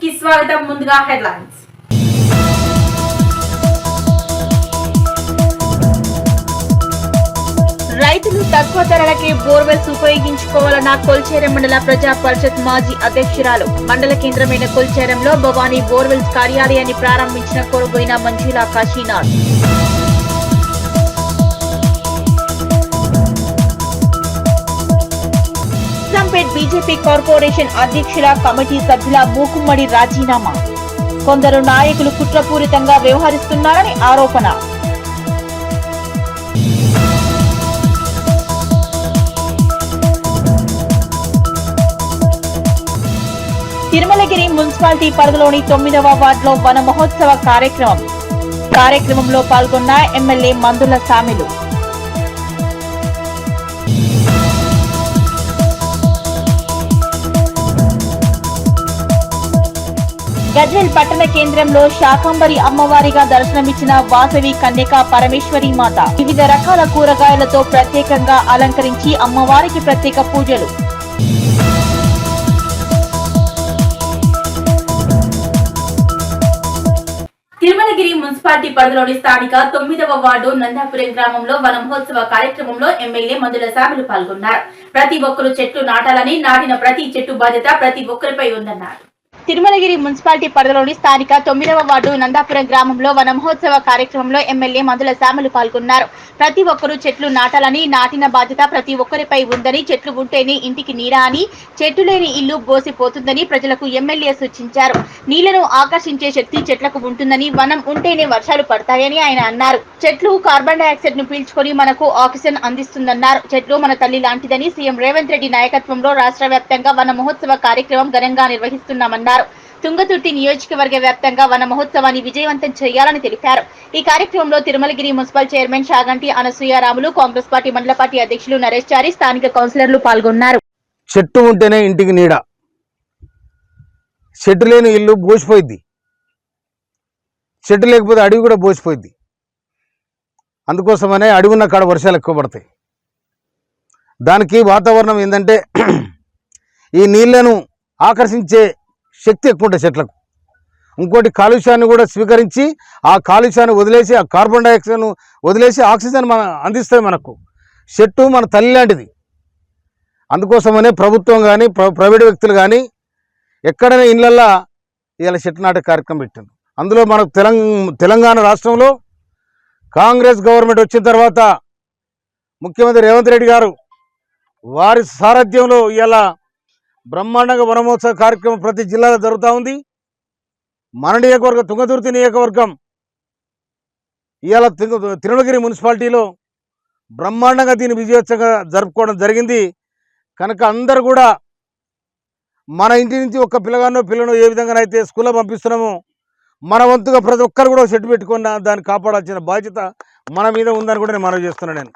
కి స్వాగతం. ముందుగా హెడ్లైన్స్. రైతులు తక్కువ ధరలకే బోర్వెల్స్ ఉపయోగించుకోవాలన్న కొల్చేరం మండల ప్రజా పరిషత్ మాజీ అధ్యక్షురాలు. మండల కేంద్రమైన కొల్చేరంలో భవానీ బోర్వెల్స్ కార్యాలయాన్ని ప్రారంభించిన కోరబోయిన మంజులా కాశీనాథ్. బీజేపీ కార్పొరేషన్ అధ్యక్షుల కమిటీ సభ్యుల మూకుమ్మడి రాజీనామా. కొందరు నాయకులు కుట్రపూరితంగా వ్యవహరిస్తున్నారని ఆరోపణ. తిరుమలగిరి మున్సిపాలిటీ పరిధిలోని 9వ వార్డులో వన మహోత్సవ కార్యక్రమంలో పాల్గొన్న ఎమ్మెల్యే మందుల సామిలు. గజ్వేల్ పట్టణ కేంద్రంలో శాకంబరి అమ్మవారిగా దర్శనమిచ్చిన వాసవి కన్యకా పరమేశ్వరి మాత. వివిధ రకాల కూరగాయలతో ప్రత్యేకంగా అలంకరించి అమ్మవారికి ప్రత్యేక పూజలు. తిరుమలగిరి మున్సిపాలిటీ పరిధిలోని స్థానిక 9వ వార్డు నందాపురం గ్రామంలో వన మహోత్సవ కార్యక్రమంలో ఎమ్మెల్యే మందుల సాములు పాల్గొన్నారు. ప్రతి ఒక్కరూ చెట్లు నాటాలని, నాటిన ప్రతి చెట్టు బాధ్యత ప్రతి ఒక్కరిపై ఉందన్నారు. తిరుమలగిరి మున్సిపాలిటీ పరిధిలోని స్థానిక 9వ వార్డు నందాపురం గ్రామంలో వన మహోత్సవ కార్యక్రమంలో ఎమ్మెల్యే మందుల సాములు పాల్గొన్నారు. ప్రతి ఒక్కరూ చెట్లు నాటాలని, నాటిన బాధ్యత ప్రతి ఒక్కరిపై ఉందని, చెట్లు ఉంటేనే ఇంటికి నీడ అని, చెట్టు లేని ఇల్లు బోసిపోతుందని ప్రజలకు ఎమ్మెల్యే సూచించారు. నీళ్లను ఆకర్షించే శక్తి చెట్లకు ఉంటుందని, వనం ఉంటేనే వర్షాలు పడతాయని ఆయన అన్నారు. చెట్లు కార్బన్ డైఆక్సైడ్ ను పీల్చుకొని మనకు ఆక్సిజన్ అందిస్తుందన్నారు. చెట్లు మన తల్లి లాంటిదని సీఎం రేవంత్ రెడ్డి నాయకత్వంలో రాష్ట్ర వ్యాప్తంగా వన మహోత్సవ కార్యక్రమం ఘనంగా నిర్వహిస్తున్నామన్నారు. తుంగతుర్తి నియోజకవర్గ వ్యాప్తంగా వన మహోత్సవాన్ని విజయవంతం చేయాలని తెలిపారు. ఈ కార్యక్రమంలో తిరుమలగిరి మున్సిపల్ చైర్మన్ షాగంటి అనసూయారాములు, కాంగ్రెస్ పార్టీ మండల పార్టీ అధ్యక్షులు నరేష్ చారి, స్థానిక కౌన్సిలర్లు పాల్గొన్నారు. చెట్టు ఉంటేనే ఇంటికి నీడ, చెట్టు లేని ఇల్లు బోసిపోయింది, చెట్టు లేకపోతే అడవి కూడా బోసిపోయింది. అందుకోసమనే అడవి ఉన్న కాడ వర్షాలు ఎక్కువ పడతాయి. దానికి వాతావరణం ఏంటంటే ఈ నీళ్లను ఆకర్షించే శక్తి ఎక్కువ ఉంటుంది చెట్లకు. ఇంకోటి కాలుష్యాన్ని కూడా స్వీకరించి ఆ కాలుష్యాన్ని వదిలేసి, ఆ కార్బన్ డైఆక్సైడ్ను వదిలేసి ఆక్సిజన్ అందిస్తాయి మనకు. చెట్టు మన తల్లి లాంటిది. అందుకోసమనే ప్రభుత్వం కానీ ప్రైవేట్ వ్యక్తులు కానీ ఎక్కడైనా ఇళ్ళల్లో ఇలా చెట్టు నాటే కార్యక్రమం పెట్టింది. అందులో మనకు తెలంగాణ రాష్ట్రంలో కాంగ్రెస్ గవర్నమెంట్ వచ్చిన తర్వాత ముఖ్యమంత్రి రేవంత్ రెడ్డి గారు వారి సారథ్యంలో ఇలా బ్రహ్మాండంగా వనమహోత్సవ కార్యక్రమం ప్రతి జిల్లాలో జరుగుతూ ఉంది. మన నియోజకవర్గం తుంగతుర్తి నియోజకవర్గం ఇవాళ తిరుమలగిరి మున్సిపాలిటీలో బ్రహ్మాండంగా దీన్ని విజయోత్సవంగా జరుపుకోవడం జరిగింది. కనుక అందరూ కూడా మన ఇంటి నుంచి ఒక్క పిల్లను ఏ విధంగానైతే స్కూల్లో పంపిస్తున్నామో మన వంతుగా ప్రతి ఒక్కరు కూడా చెట్టు పెట్టుకున్న దాన్ని కాపాడాల్సిన బాధ్యత మన మీద ఉందని కూడా నేను మనవి చేస్తున్నాను. నేను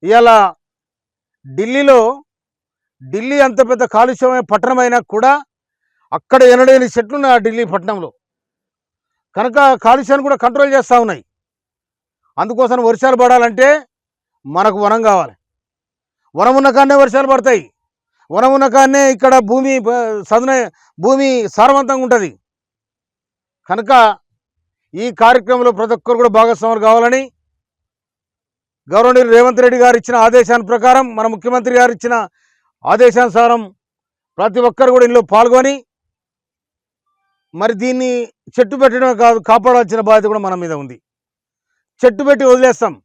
ఇవాళ ఢిల్లీ అంత పెద్ద కాలుష్యమైన పట్టణమైనా కూడా అక్కడ ఎనలేని చెట్లున్నాయి ఆ ఢిల్లీ పట్టణంలో. కనుక కాలుష్యాన్ని కూడా కంట్రోల్ చేస్తూ ఉన్నాయి. అందుకోసం వర్షాలు పడాలంటే మనకు వనం కావాలి. వనం ఉన్న కాడనే వర్షాలు పడతాయి. వనం ఉన్న కాడనే ఇక్కడ భూమి సారవంతంగా ఉంటుంది. కనుక ఈ కార్యక్రమంలో ప్రతి ఒక్కరు కూడా భాగస్వాములు కావాలని గవర్నర్ రేవంత్ రెడ్డి గారు ఇచ్చిన ఆదేశాల ప్రకారం, మన ముఖ్యమంత్రి గారు ఇచ్చిన ఆదేశానుసారం ప్రతి ఒక్కరు కూడా ఇందులో పాల్గొని మరి దీన్ని చెట్టు పెట్టడం కాదు, కాపాడాల్సిన బాధ్యత కూడా మన మీద ఉంది. చెట్టు పెట్టి వదిలేస్తాం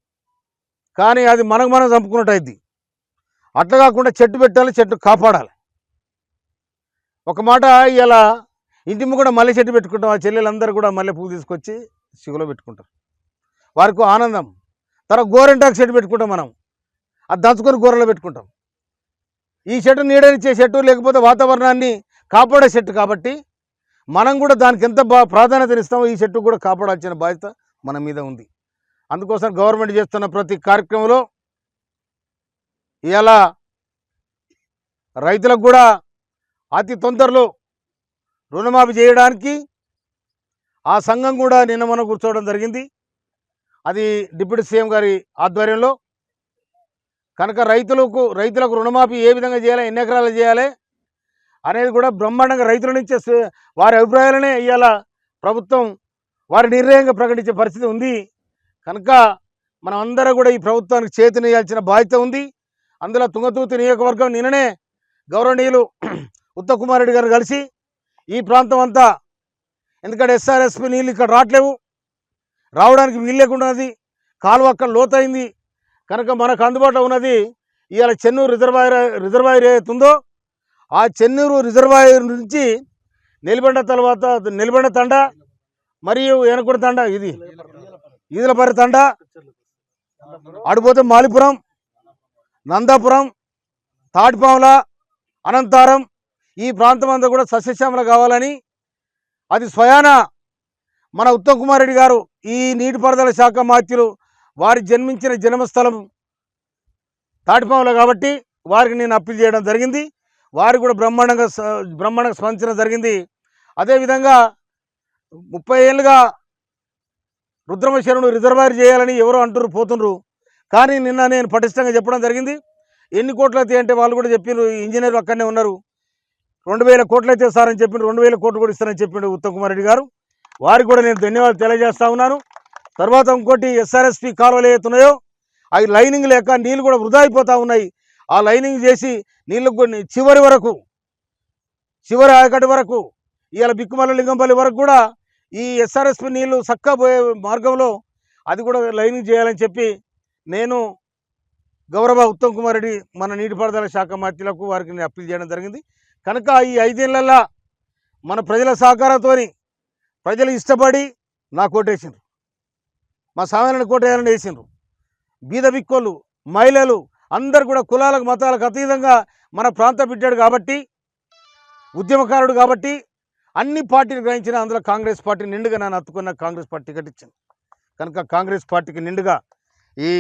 కానీ అది మనం చంపుకున్నట్టు అయింది. అట్లా కాకుండా చెట్టు పెట్టాలి, చెట్టు కాపాడాలి. ఒక మాట ఇలా ఇంటి కూడా మల్లె చెట్టు పెట్టుకుంటాం. ఆ చెల్లెలందరూ కూడా మల్లె పువ్వు తీసుకొచ్చి సిగులో పెట్టుకుంటారు, వారికి ఆనందం. తర్వాత గోరెంటాకు చెట్టు పెట్టుకుంటాం, మనం అది దంచుకొని గోరలో పెట్టుకుంటాం. ఈ చెట్టు నీడనిచ్చే చెట్టు, లేకపోతే వాతావరణాన్ని కాపాడే చెట్టు కాబట్టి మనం కూడా దానికి ఎంత ప్రాధాన్యతనిస్తామో ఈ చెట్టు కూడా కాపాడాల్సిన బాధ్యత మన మీద ఉంది. అందుకోసం గవర్నమెంట్ చేస్తున్న ప్రతి కార్యక్రమంలో ఇలా రైతులకు కూడా అతి తొందరలో రుణమాఫీ చేయడానికి ఆ సంఘం కూడా నిన్న మనం కూర్చోవడం జరిగింది. అది డిప్యూటీ సీఎం గారి ఆధ్వర్యంలో. కనుక రైతులకు రుణమాఫీ ఏ విధంగా చేయాలి, ఎన్ని ఎకరాలు చేయాలి, అనేది కూడా బ్రహ్మాండంగా రైతుల నుంచే వారి అభిప్రాయాలనే ఇవాళ ప్రభుత్వం వారి నిర్ణయంగా ప్రకటించే పరిస్థితి ఉంది. కనుక మనం అందరూ కూడా ఈ ప్రభుత్వానికి చేతునియాల్సిన బాధ్యత ఉంది. అందులో తుంగతుర్తి నియోజకవర్గం నిన్ననే గౌరవనీయులు ఉత్తమ్ కుమార్ రెడ్డి గారు కలిసి ఈ ప్రాంతం అంతా, ఎందుకంటే ఎస్ఆర్ఎస్పి నీళ్ళు ఇక్కడ రావడానికి వీలు లేకుండా ఉన్నది, కాలువ అక్కడ లోతైంది. కనుక మనకు అందుబాటులో ఉన్నది ఇవాళ చెన్నూరు రిజర్వాయర్ ఏదైతుందో ఆ చెన్నూరు రిజర్వాయర్ నుంచి నెల్లిబండ తర్వాత నెల్లిబండ తండ మరియు ఏనకుడి తండ, ఇది ఈదలపర్రి తండ, అడిపోతే మాలిపురం, నందాపురం, తాటిపాముల, అనంతారం ఈ ప్రాంతం అంతా కూడా సస్యశ్యామల కావాలని అది స్వయాన మన ఉత్తమ్ కుమార్ రెడ్డి గారు ఈ నీటిపారుదల శాఖ మంత్రులు వారి జన్మించిన జన్మస్థలం తాటిపాముల కాబట్టి వారికి నేను అప్పీల్ చేయడం జరిగింది. వారు కూడా బ్రహ్మాండంగా స్పందించడం జరిగింది. అదేవిధంగా 30 ఏళ్ళుగా రుద్రమశరణు రిజర్వాయర్ చేయాలని ఎవరో అంటారు పోతుండ్రు, కానీ నిన్న నేను పటిష్టంగా చెప్పడం జరిగింది. ఎన్ని కోట్లు అయితే అంటే వాళ్ళు కూడా చెప్పినారు, ఇంజనీర్లు అక్కడనే ఉన్నారు, 2000 కోట్లు అయితే సార్ అని చెప్పిండు, 2000 కోట్లు కూడా ఇస్తారని చెప్పిండు ఉత్తమ్ కుమార్ రెడ్డి గారు. వారికి కూడా నేను ధన్యవాదాలు తెలియజేస్తా ఉన్నాను. తర్వాత ఇంకోటి ఎస్ఆర్ఎస్పి కాలువలు ఏతున్నాయో అవి లైనింగ్ లేక నీళ్ళు కూడా వృధా అయిపోతూ ఉన్నాయి. ఆ లైనింగ్ చేసి నీళ్ళు చివరి ఆయకటి వరకు ఇవాళ బిక్కుమల్ల లింగంపల్లి వరకు కూడా ఈ ఎస్ఆర్ఎస్పి నీళ్లు చక్కగా పోయే మార్గంలో అది కూడా లైనింగ్ చేయాలని చెప్పి నేను గౌరవ ఉత్తమ్ కుమార్ రెడ్డి మన నీటిపారుదల శాఖ మంత్రులకు వారికి నేను అప్పీల్ చేయడం జరిగింది. కనుక ఈ 5 ఏళ్లలో మన ప్రజల సహకారంతో ప్రజలు ఇష్టపడి నాకు కోటేసిండ్రు, మా సామాన్యుని కోటేయాలని వేసిండ్రు. బీద బిక్కోళ్ళు, మహిళలు అందరు కూడా కులాలకు మతాలకు అతీతంగా మన ప్రాంత బిడ్డాడు కాబట్టి, ఉద్యమకారుడు కాబట్టి అన్ని పార్టీలు గ్రహించిన అందులో కాంగ్రెస్ పార్టీ నిండుగా నన్ను హత్తుకున్న కాంగ్రెస్ పార్టీ టికెట్ ఇచ్చింది. కనుక కాంగ్రెస్ పార్టీకి నిండుగా ఈ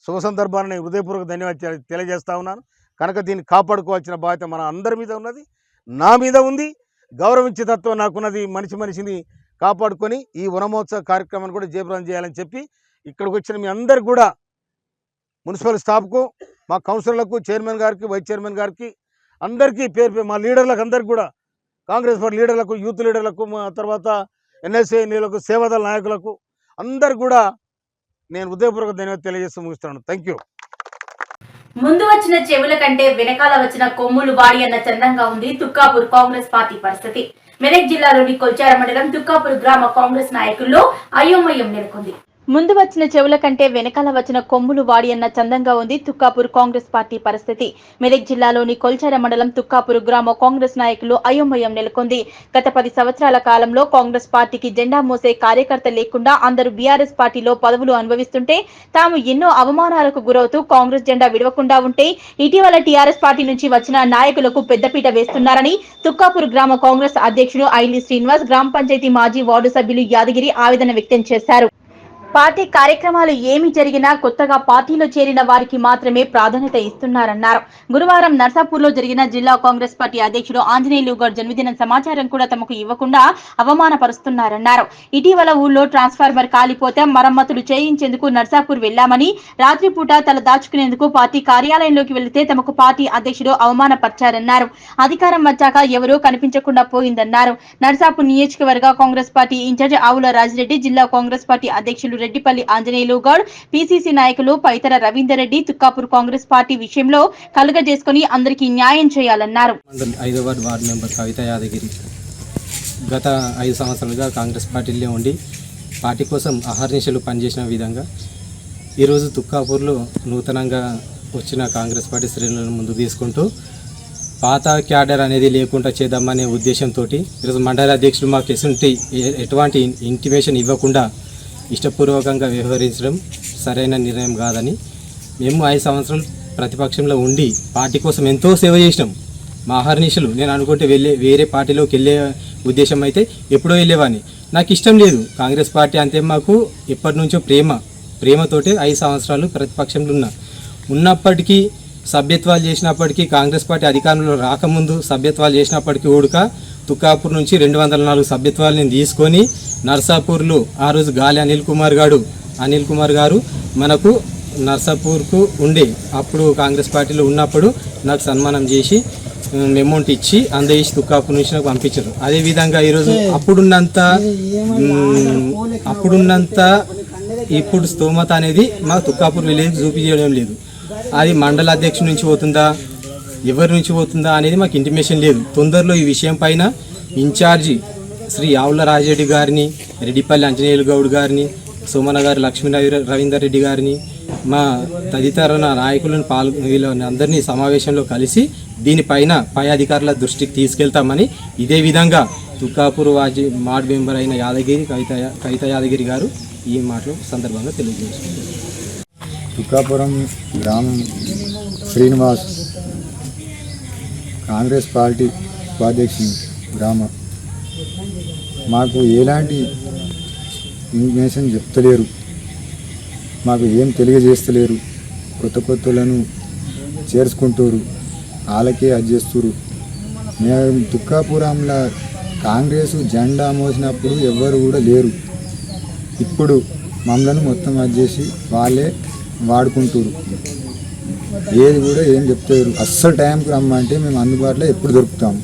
శుభ సందర్భాన్ని హృదయపూర్వక ధన్యవాదాలు తెలియజేస్తా ఉన్నాను. కనుక దీన్ని కాపాడుకోవాల్సిన బాధ్యత మన అందరి మీద ఉన్నది, నా మీద ఉంది. గౌరవించే తత్వం నాకున్నది. మనిషిని కాపాడుకొని ఈ వనమహోత్సవ కార్యక్రమాన్ని కూడా జయప్రదం చేయాలని చెప్పి ఇక్కడికి వచ్చిన మీ అందరికి కూడా, మున్సిపల్ స్టాఫ్కు, మా కౌన్సిలర్లకు, చైర్మన్ గారికి, వైస్ చైర్మన్ గారికి, అందరికీ పేరు మా లీడర్లకు అందరికీ కూడా, కాంగ్రెస్ పార్టీ లీడర్లకు, యూత్ లీడర్లకు, తర్వాత ఎన్ఎస్ఏ నీళ్ళకు, సేవాదళ నాయకులకు అందరికి కూడా నేను హృదయపూర్వక ధన్యవాదాలు తెలియజేస్తూ ముగిస్తున్నాను. Thank you. ముందు వచ్చిన చెవుల కంటే వెనకాల వచ్చిన కొమ్ములు వాడి అన్న చందంగా ఉంది తుక్కాపూర్ కాంగ్రెస్ పార్టీ పరిస్థితి. మెదక్ జిల్లాలోని కొల్చార మండలం తుక్కాపూర్ గ్రామ కాంగ్రెస్ నాయకుల్లో అయోమయం నెలకొంది. ముందు వచ్చిన చెవుల కంటే వెనకాల వచ్చిన కొమ్ములు వాడి అన్న చందంగా ఉంది తుక్కాపూర్ కాంగ్రెస్ పార్టీ పరిస్థితి. మెదక్ జిల్లాలోని కొల్చార మండలం తుక్కాపూర్ గ్రామ కాంగ్రెస్ నాయకులు అయోమయం నెలకొంది. గత 10 సంవత్సరాల కాలంలో కాంగ్రెస్ పార్టీకి జెండా మోసే కార్యకర్త లేకుండా అందరూ బీఆర్ఎస్ పార్టీలో పదవులు అనుభవిస్తుంటే తాము ఎన్నో అవమానాలకు గురవుతూ కాంగ్రెస్ జెండా విడవకుండా ఉంటే ఇటీవల టీఆర్ఎస్ పార్టీ నుంచి వచ్చిన నాయకులకు పెద్దపీట వేస్తున్నారని తుక్కాపూర్ గ్రామ కాంగ్రెస్ అధ్యక్షుడు ఐలి శ్రీనివాస్, గ్రామ పంచాయతీ మాజీ వార్డు సభ్యులు యాదగిరి ఆవేదన వ్యక్తం చేశారు. పార్టీ కార్యక్రమాలు ఏమి జరిగినా కొత్తగా పార్టీలో చేరిన వారికి మాత్రమే ప్రాధాన్యత ఇస్తున్నారన్నారు. గురువారం నర్సాపూర్లో జరిగిన జిల్లా కాంగ్రెస్ పార్టీ అధ్యక్షుడు ఆంజనేయులు గౌడ్ జన్మదిన సమాచారం కూడా తమకు ఇవ్వకుండా అవమానపరుస్తున్నారన్నారు. ఇటీవల ఊళ్ళో ట్రాన్స్ఫార్మర్ కాలిపోతే మరమ్మతులు చేయించేందుకు నర్సాపూర్ వెళ్లామని, రాత్రిపూట తల దాచుకునేందుకు పార్టీ కార్యాలయంలోకి వెళితే తమకు పార్టీ అధ్యక్షుడు అవమానపరిచారన్నారు. అధికారం వచ్చాక ఎవరూ కనిపించకుండా పోయిందన్నారు. నర్సాపూర్ నియోజకవర్గ కాంగ్రెస్ పార్టీ ఇన్ఛార్జ్ ఆవుల రాజిరెడ్డి, జిల్లా కాంగ్రెస్ పార్టీ అధ్యక్షులు రెడ్డిపల్లి ఆంజనేయులు గౌడ్, పిసిసి నాయకులు పైతర రవీందర్ రెడ్డి తుక్కాపూర్ కాంగ్రెస్ పార్టీ విషయంలో కలుగజేసుకుని అందరికీ న్యాయం చేయాలన్నారు. 5వ వార్డు మెంబర్ కవిత యాదగిరి గత 5 సంవత్సరాలుగా కాంగ్రెస్ పార్టీలో ఉండి పార్టీ కోసం అహర్నిశలు పనిచేసిన విధంగా ఈరోజు తుక్కాపూర్లో నూతనంగా వచ్చిన కాంగ్రెస్ పార్టీ శ్రేణులను ముందు తీసుకుంటూ పాత క్యాడర్ అనేది లేకుండా చేద్దామనే ఉద్దేశంతో ఈరోజు మండల అధ్యక్షులు మాకు ఎటువంటి ఇంటిమేషన్ ఇవ్వకుండా ఇష్టపూర్వకంగా వ్యవహరించడం సరైన నిర్ణయం కాదని, మేము 5 సంవత్సరాలు ప్రతిపక్షంలో ఉండి పార్టీ కోసం ఎంతో సేవ చేసినాం. మా అహర్నిశలు నేను అనుకుంటే వేరే పార్టీలోకి వెళ్ళే ఉద్దేశం అయితే ఎప్పుడో వెళ్ళేవాడిని. నాకు ఇష్టం లేదు కాంగ్రెస్ పార్టీ అంటే. మాకు ఎప్పటి నుంచో ప్రేమతోటే 5 సంవత్సరాలు ప్రతిపక్షంలో ఉన్నప్పటికీ సభ్యత్వాలు చేసినప్పటికీ, కాంగ్రెస్ పార్టీ అధికారంలో రాకముందు సభ్యత్వాలు చేసినప్పటికీ ఊడక తుక్కాపూర్ నుంచి 204 సభ్యత్వాలు నేను తీసుకొని నర్సాపూర్లో ఆ రోజు గాలి అనిల్ కుమార్ గారు మనకు నర్సాపూర్కు ఉండే అప్పుడు కాంగ్రెస్ పార్టీలో ఉన్నప్పుడు నాకు సన్మానం చేసి అమౌంట్ ఇచ్చి అందజేసి తుక్కాపూర్ నుంచి నాకు పంపించారు. అదేవిధంగా ఈరోజు అప్పుడున్నంత ఇప్పుడు స్తోమత అనేది మా తుక్కాపూర్ విలేజ్ చూపించడం లేదు. అది మండల అధ్యక్షుడి నుంచి పోతుందా ఎవరి నుంచి పోతుందా అనేది మాకు ఇంటిమేషన్ లేదు. తొందరలో ఈ విషయం పైన ఇన్ఛార్జి శ్రీ ఆవుల రాజరెడ్డి గారిని, రెడ్డిపల్లి అంజనేయులు గౌడ్ గారిని, సోమన గారి లక్ష్మీ రవీందర్ రెడ్డి గారిని, మా తదితర నాయకులను వీళ్ళని అందరినీ సమావేశంలో కలిసి దీనిపైన పై అధికారుల దృష్టికి తీసుకెళ్తామని, ఇదే విధంగా తుక్కాపూర్ వార్డు మెంబర్ అయిన కవిత యాదగిరి గారు ఈ మాటలు సందర్భంగా తెలియజేస్తున్నారు. తుక్కాపురం గ్రామం శ్రీనివాస్ కాంగ్రెస్ పార్టీ ఉపాధ్యక్షుని గ్రామం. మాకు ఎలాంటి ఇన్ఫర్మేషన్ చెప్తలేరు, మాకు ఏం తెలియజేస్తలేరు. కొత్తలను చేర్చుకుంటారు, వాళ్ళకే అడ్జేస్తారు. మేము తుక్కాపురంలో కాంగ్రెస్ జెండా మోసినప్పుడు ఎవ్వరు కూడా లేరు. ఇప్పుడు మమ్మల్ని మొత్తం అడ్జేసి వాళ్ళే వాడుకుంటారు. ఏది కూడా ఏం చెప్తారు. అస్సలు టైంకి రమ్మంటే మేము అందుబాటులో ఎప్పుడు దొరుకుతాము.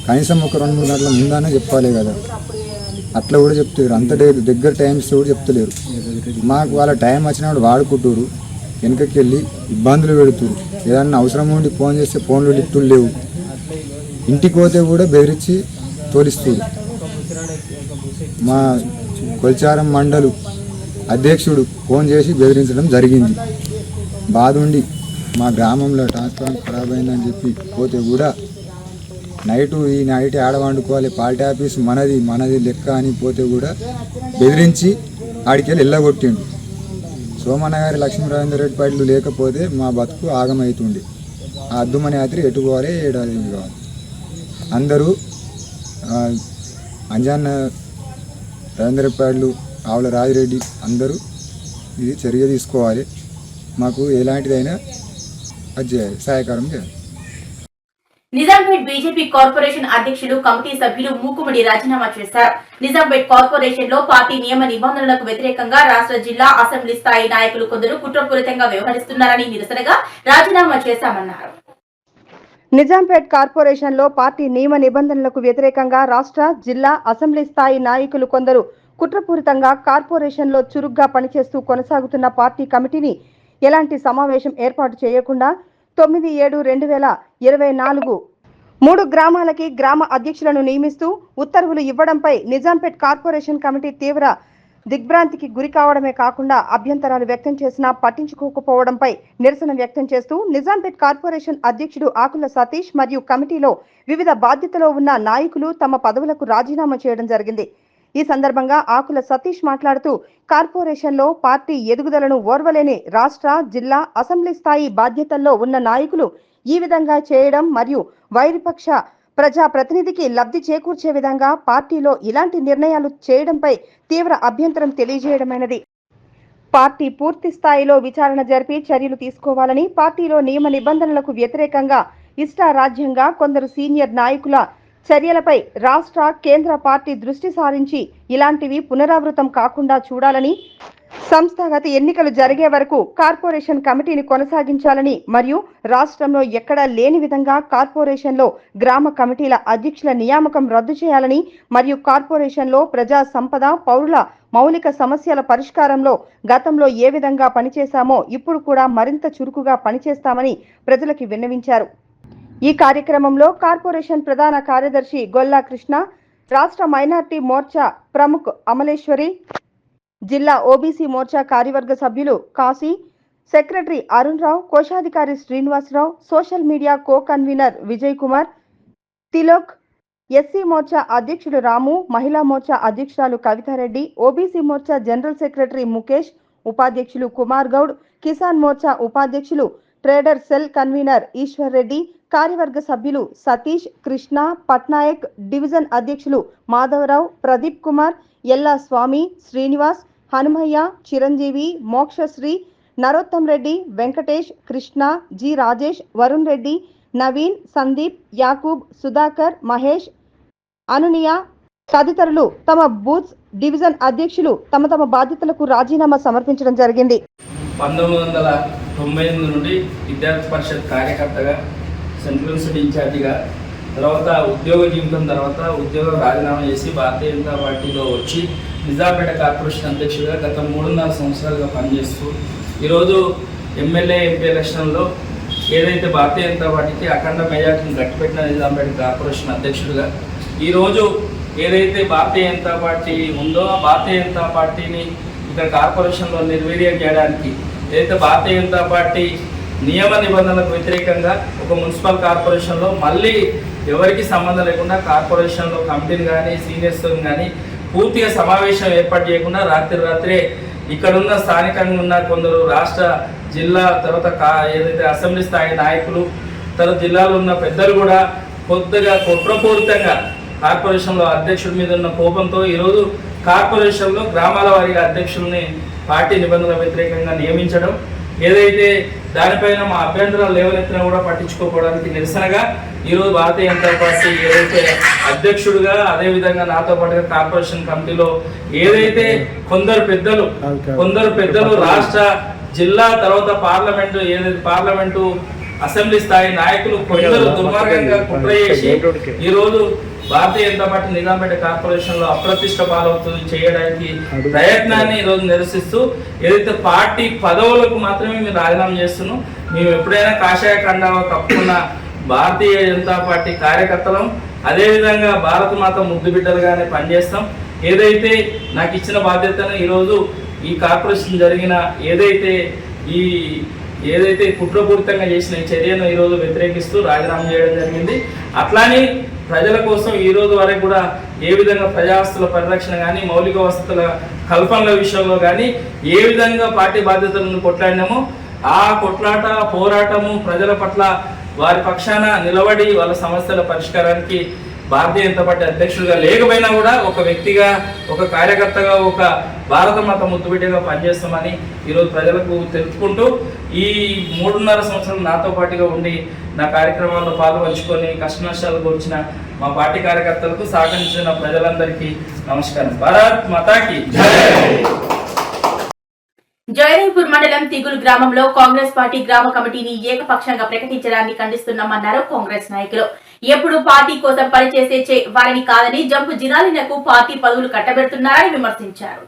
కనీసం ఒక 2-3 గంటల ముందానే చెప్పాలి కదా, అట్లా కూడా చెప్తారు. అంత దగ్గర టైమ్స్ కూడా చెప్తలేరు. మాకు వాళ్ళ టైం వచ్చినప్పుడు వాడుకుంటారు, వెనకకి వెళ్ళి ఇబ్బందులు పెడుతురు. ఏదన్నా అవసరం ఉండి ఫోన్ చేస్తే ఫోన్లు లిఫ్టులు లేవు. ఇంటికి పోతే కూడా బెదిరించి తోలిస్తారు. మా కొల్చారం మండలు అధ్యక్షుడు ఫోన్ చేసి బెదిరించడం జరిగింది. బాధ ఉండి మా గ్రామంలో ట్రాన్స్ఫార్మర్ ఖరాబ్ అయిందని చెప్పి పోతే కూడా ఈ నైట్ ఆడ వండుకోవాలి, పార్టీ ఆఫీస్ మనది లెక్క అని పోతే కూడా బెదిరించి ఆడికెళ్ళి వెళ్ళగొట్టిండు. సోమన్న గారి లక్ష్మీ రవీందర్ రెడ్డి పార్టీలు లేకపోతే మా బతుకు ఆగమవుతుంది. ఆ అద్దుమని యాత్రి ఎట్టుకోవాలి, ఏడాది కావాలి. అందరూ అంజన్న రవీందర్ పార్టీలు, ఆవుల రాజిరెడ్డి అందరూ ఇది చర్య తీసుకోవాలి. మాకు ఎలాంటిదైనా అది చేయాలి, సహాయకారం చేయాలి. నిజాంపేట్ బీజేపీ కార్పొరేషన్ అధ్యక్షులు కమిటీ సభ్యులు మూకుముడి రాజీనామా చేశారు. నిజాంపేట్ కార్పొరేషన్ లో పార్టీ నియమ నిబంధనలకు వ్యతిరేకంగా రాష్ట్ర జిల్లా అసెంబ్లీ స్థాయి నాయకులు కొందరు కుట్రపూరితంగా వ్యవహరిస్తున్నారని నిరసనగా రాజీనామా చేశామన్నారు. నిజాంపేట్ కార్పొరేషన్ లో పార్టీ నియమ నిబంధనలకు వ్యతిరేకంగా రాష్ట్ర జిల్లా అసెంబ్లీ స్థాయి నాయకులు కొందరు కుట్రపూరితంగా కార్పొరేషన్ లో చురుగ్గా పనిచేస్తూ కొనసాగుతున్న పార్టీ కమిటీని ఎలాంటి సమావేశం ఏర్పాటు చేయకుండా 9/7/2024 3 గ్రామాలకి గ్రామ అధ్యక్షులను నియమిస్తూ ఉత్తర్వులు ఇవ్వడంపై నిజాంపేట్ కార్పొరేషన్ కమిటీ తీవ్ర దిగ్భ్రాంతికి గురి కావడమే కాకుండా అభ్యంతరాలు వ్యక్తం చేసినా పట్టించుకోకపోవడంపై నిరసన వ్యక్తం చేస్తూ నిజాంపేట్ కార్పొరేషన్ అధ్యక్షుడు ఆకుల సతీష్ మరియు కమిటీలో వివిధ బాధ్యతలో ఉన్న నాయకులు తమ పదవులకు రాజీనామా చేయడం జరిగింది. ఈ సందర్భంగా ఆకుల సతీష్ మాట్లాడుతూ కార్పొరేషన్లో పార్టీ ఎదుగుదలను ఓర్వలేని రాష్ట్ర జిల్లా అసెంబ్లీ స్థాయి బాధ్యతల్లో ఉన్న నాయకులు ఈ విధంగా చేయడం మరియు వైరుపక్ష ప్రజా ప్రతినిధికి లబ్ధి చేకూర్చే విధంగా పార్టీలో ఇలాంటి నిర్ణయాలు చేయడంపై తీవ్ర అభ్యంతరం తెలియజేయడమైనది. పార్టీ పూర్తి స్థాయిలో విచారణ జరిపి చర్యలు తీసుకోవాలని, పార్టీలో నియమ నిబంధనలకు వ్యతిరేకంగా ఇష్టారాజ్యంగా కొందరు సీనియర్ నాయకుల చర్యలపై రాష్ట్ర కేంద్ర పార్టీ దృష్టి సారించి ఇలాంటివి పునరావృతం కాకుండా చూడాలని, సంస్థాగత ఎన్నికలు జరిగే వరకు కార్పొరేషన్ కమిటీని కొనసాగించాలని మరియు రాష్ట్రంలో ఎక్కడా లేని విధంగా కార్పొరేషన్లో గ్రామ కమిటీల అధ్యక్షుల నియామకం రద్దు చేయాలని మరియు కార్పొరేషన్లో ప్రజా సంపద, పౌరుల మౌలిక సమస్యల పరిష్కారంలో గతంలో ఏ విధంగా పనిచేశామో ఇప్పుడు కూడా మరింత చురుకుగా పనిచేస్తామని ప్రజలకు విన్నవించారు. ఈ కార్యక్రమంలో కార్పొరేషన్ ప్రధాన కార్యదర్శి గొల్లా కృష్ణ, రాష్ట్ర మైనార్టీ మోర్చా ప్రముఖ్ అమలేశ్వరి, జిల్లా ఓబీసీ మోర్చా కార్యవర్గ సభ్యులు కాశీ, సెక్రటరీ అరుణ్ రావు, కోశాధికారి Srinivasa Rao, social media co convener Vijay Kumar, Tilok, SC Morcha అధ్యక్షుడు రాము, మహిళా మోర్చా అధ్యక్షురాలు Kavitha Reddy, OBC Morcha general secretary Mukesh, ఉపాధ్యక్షులు కుమార్ గౌడ్, కిసాన్ మోర్చా ఉపాధ్యక్షులు trader cell convener Eshwar Reddy, కార్యవర్గ సభ్యులు సతీష్, కృష్ణ, పట్నాయక్, డివిజన్ అధ్యక్షులు మాధవరావు, ప్రదీప్ కుమార్, ఎల్లా స్వామి, శ్రీనివాస్, హనుమయ్య, చిరంజీవి, మోక్షశ్రీ, నరోత్తం రెడ్డి, వెంకటేష్, కృష్ణ, జి రాజేష్, వరుణ్ రెడ్డి, నవీన్, సందీప్, యాకూబ్, సుధాకర్, మహేష్, అనునియ తదితరులు తమ బూత్ డివిజన్ అధ్యక్షులు తమ బాధ్యతలకు రాజీనామా సమర్పించడం జరిగింది. 19 98 నుండి విద్యార్థి పరిషత్ కార్యకర్తగా, సెంట్రల్ యూనివర్సిటీ ఇన్ఛార్జిగా, తర్వాత ఉద్యోగ జీవితం తర్వాత ఉద్యోగం రాజీనామా చేసి భారతీయ జనతా పార్టీలో వచ్చి నిజాంపేట కార్పొరేషన్ అధ్యక్షుడిగా గత 3.5 సంవత్సరాలుగా పనిచేస్తూ ఈరోజు ఎమ్మెల్యే ఎంపీ ఎలక్షన్లో ఏదైతే భారతీయ జనతా పార్టీకి అఖండ మెజార్టీని గట్టిపెట్టిన నిజాంపేట కార్పొరేషన్ అధ్యక్షుడిగా ఈరోజు ఏదైతే భారతీయ జనతా పార్టీ ఉందో ఆ భారతీయ జనతా పార్టీని ఇక్కడ కార్పొరేషన్లో నిర్వీర్యం చేయడానికి ఏదైతే భారతీయ జనతా పార్టీ నియమ నిబంధనలకు వ్యతిరేకంగా ఒక మున్సిపల్ కార్పొరేషన్లో మళ్ళీ ఎవరికి సంబంధం లేకుండా కార్పొరేషన్లో కమిటీని కానీ సీనియర్స్తో కానీ పూర్తిగా సమావేశం ఏర్పాటు చేయకుండా రాత్రే ఇక్కడున్న స్థానికంగా ఉన్న కొందరు రాష్ట్ర జిల్లా తర్వాత ఏదైతే అసెంబ్లీ స్థాయి నాయకులు తర్వాత జిల్లాలో ఉన్న పెద్దలు కూడా కొద్దిగా కుట్రపూరితంగా కార్పొరేషన్లో అధ్యక్షుడి మీద ఉన్న కోపంతో ఈరోజు కార్పొరేషన్లో గ్రామాల వారీగా అధ్యక్షుల్ని పార్టీ నిబంధనల వ్యతిరేకంగా నియమించడం, ఏదైతే దానిపైన మా అభ్యంతరాలు లేవనెత్తినా కూడా పట్టించుకోవడానికి నిరసనగా ఈరోజు భారతీయ జనతా పార్టీ ఏదైతే అధ్యక్షుడిగా అదేవిధంగా నాతో పాటుగా కార్పొరేషన్ కమిటీలో ఏదైతే కొందరు పెద్దలు రాష్ట్ర జిల్లా తర్వాత పార్లమెంటు అసెంబ్లీ స్థాయి నాయకులు కొందరు దుర్మార్గంగా కుట్ర చేసి ఈరోజు భారతీయ జనతా పార్టీ నిజాంపేట కార్పొరేషన్ లో అప్రతిష్ట పాలవుతుంది చేయడానికి ప్రయత్నాన్ని ఈరోజు నిరసిస్తూ ఏదైతే పార్టీ పదవులకు మాత్రమే మేము రాజీనామా చేస్తున్నాం. మేము ఎప్పుడైనా కాషాయ కండావ కప్పుకున్న భారతీయ జనతా పార్టీ కార్యకర్తలం, అదేవిధంగా భారత మాత ముద్దు బిడ్డలుగానే పనిచేస్తాం. ఏదైతే నాకు ఇచ్చిన బాధ్యతను ఈరోజు ఈ కార్పొరేషన్ జరిగిన ఏదైతే కుట్రపూరితంగా చేసిన ఈ చర్యను ఈరోజు వ్యతిరేకిస్తూ రాజీనామా చేయడం జరిగింది. అట్లానే ప్రజల కోసం ఈ రోజు వరకు కూడా ఏ విధంగా ప్రజాస్తుల పరిరక్షణ కానీ మౌలిక వసతుల కల్పనల విషయంలో కానీ ఏ విధంగా పార్టీ బాధ్యతలను కొట్లాడినామో ఆ కొట్లాట పోరాటము ప్రజల పట్ల వారి పక్షాన నిలబడి వాళ్ళ సమస్యల పరిష్కారానికి భారతీయ జనతా పార్టీ అధ్యక్షుడిగా లేకపోయినా కూడా ఒక వ్యక్తిగా, ఒక కార్యకర్తగా, ఒక భారత మాత ముద్దుబిడ్డగా పనిచేస్తామని ఈరోజు ప్రజలకు తెలుపుకుంటూ ఈ 3.5 సంవత్సరాలు నాతో పాటుగా ఉండి నా కార్యక్రమాల్లో పాల్పంచుకొని కష్ట నష్టాలు కూర్చిన మా పార్టీ కార్యకర్తలకు సహకరించిన ప్రజలందరికీ నమస్కారం. భారత్ మాతాకి జయదేవ్పూర్ మండలం తిగుల్ గ్రామంలో కాంగ్రెస్ పార్టీ గ్రామ కమిటీని ఏకపక్షంగా ప్రకటించడాన్ని ఖండిస్తున్నామన్నారు కాంగ్రెస్ నాయకులు. ఎప్పుడు పార్టీ కోసం పనిచేసే వారిని కాదని జంపు జిలాలీలకు పార్టీ పదవులు కట్టబెడుతున్నారని విమర్శించారు.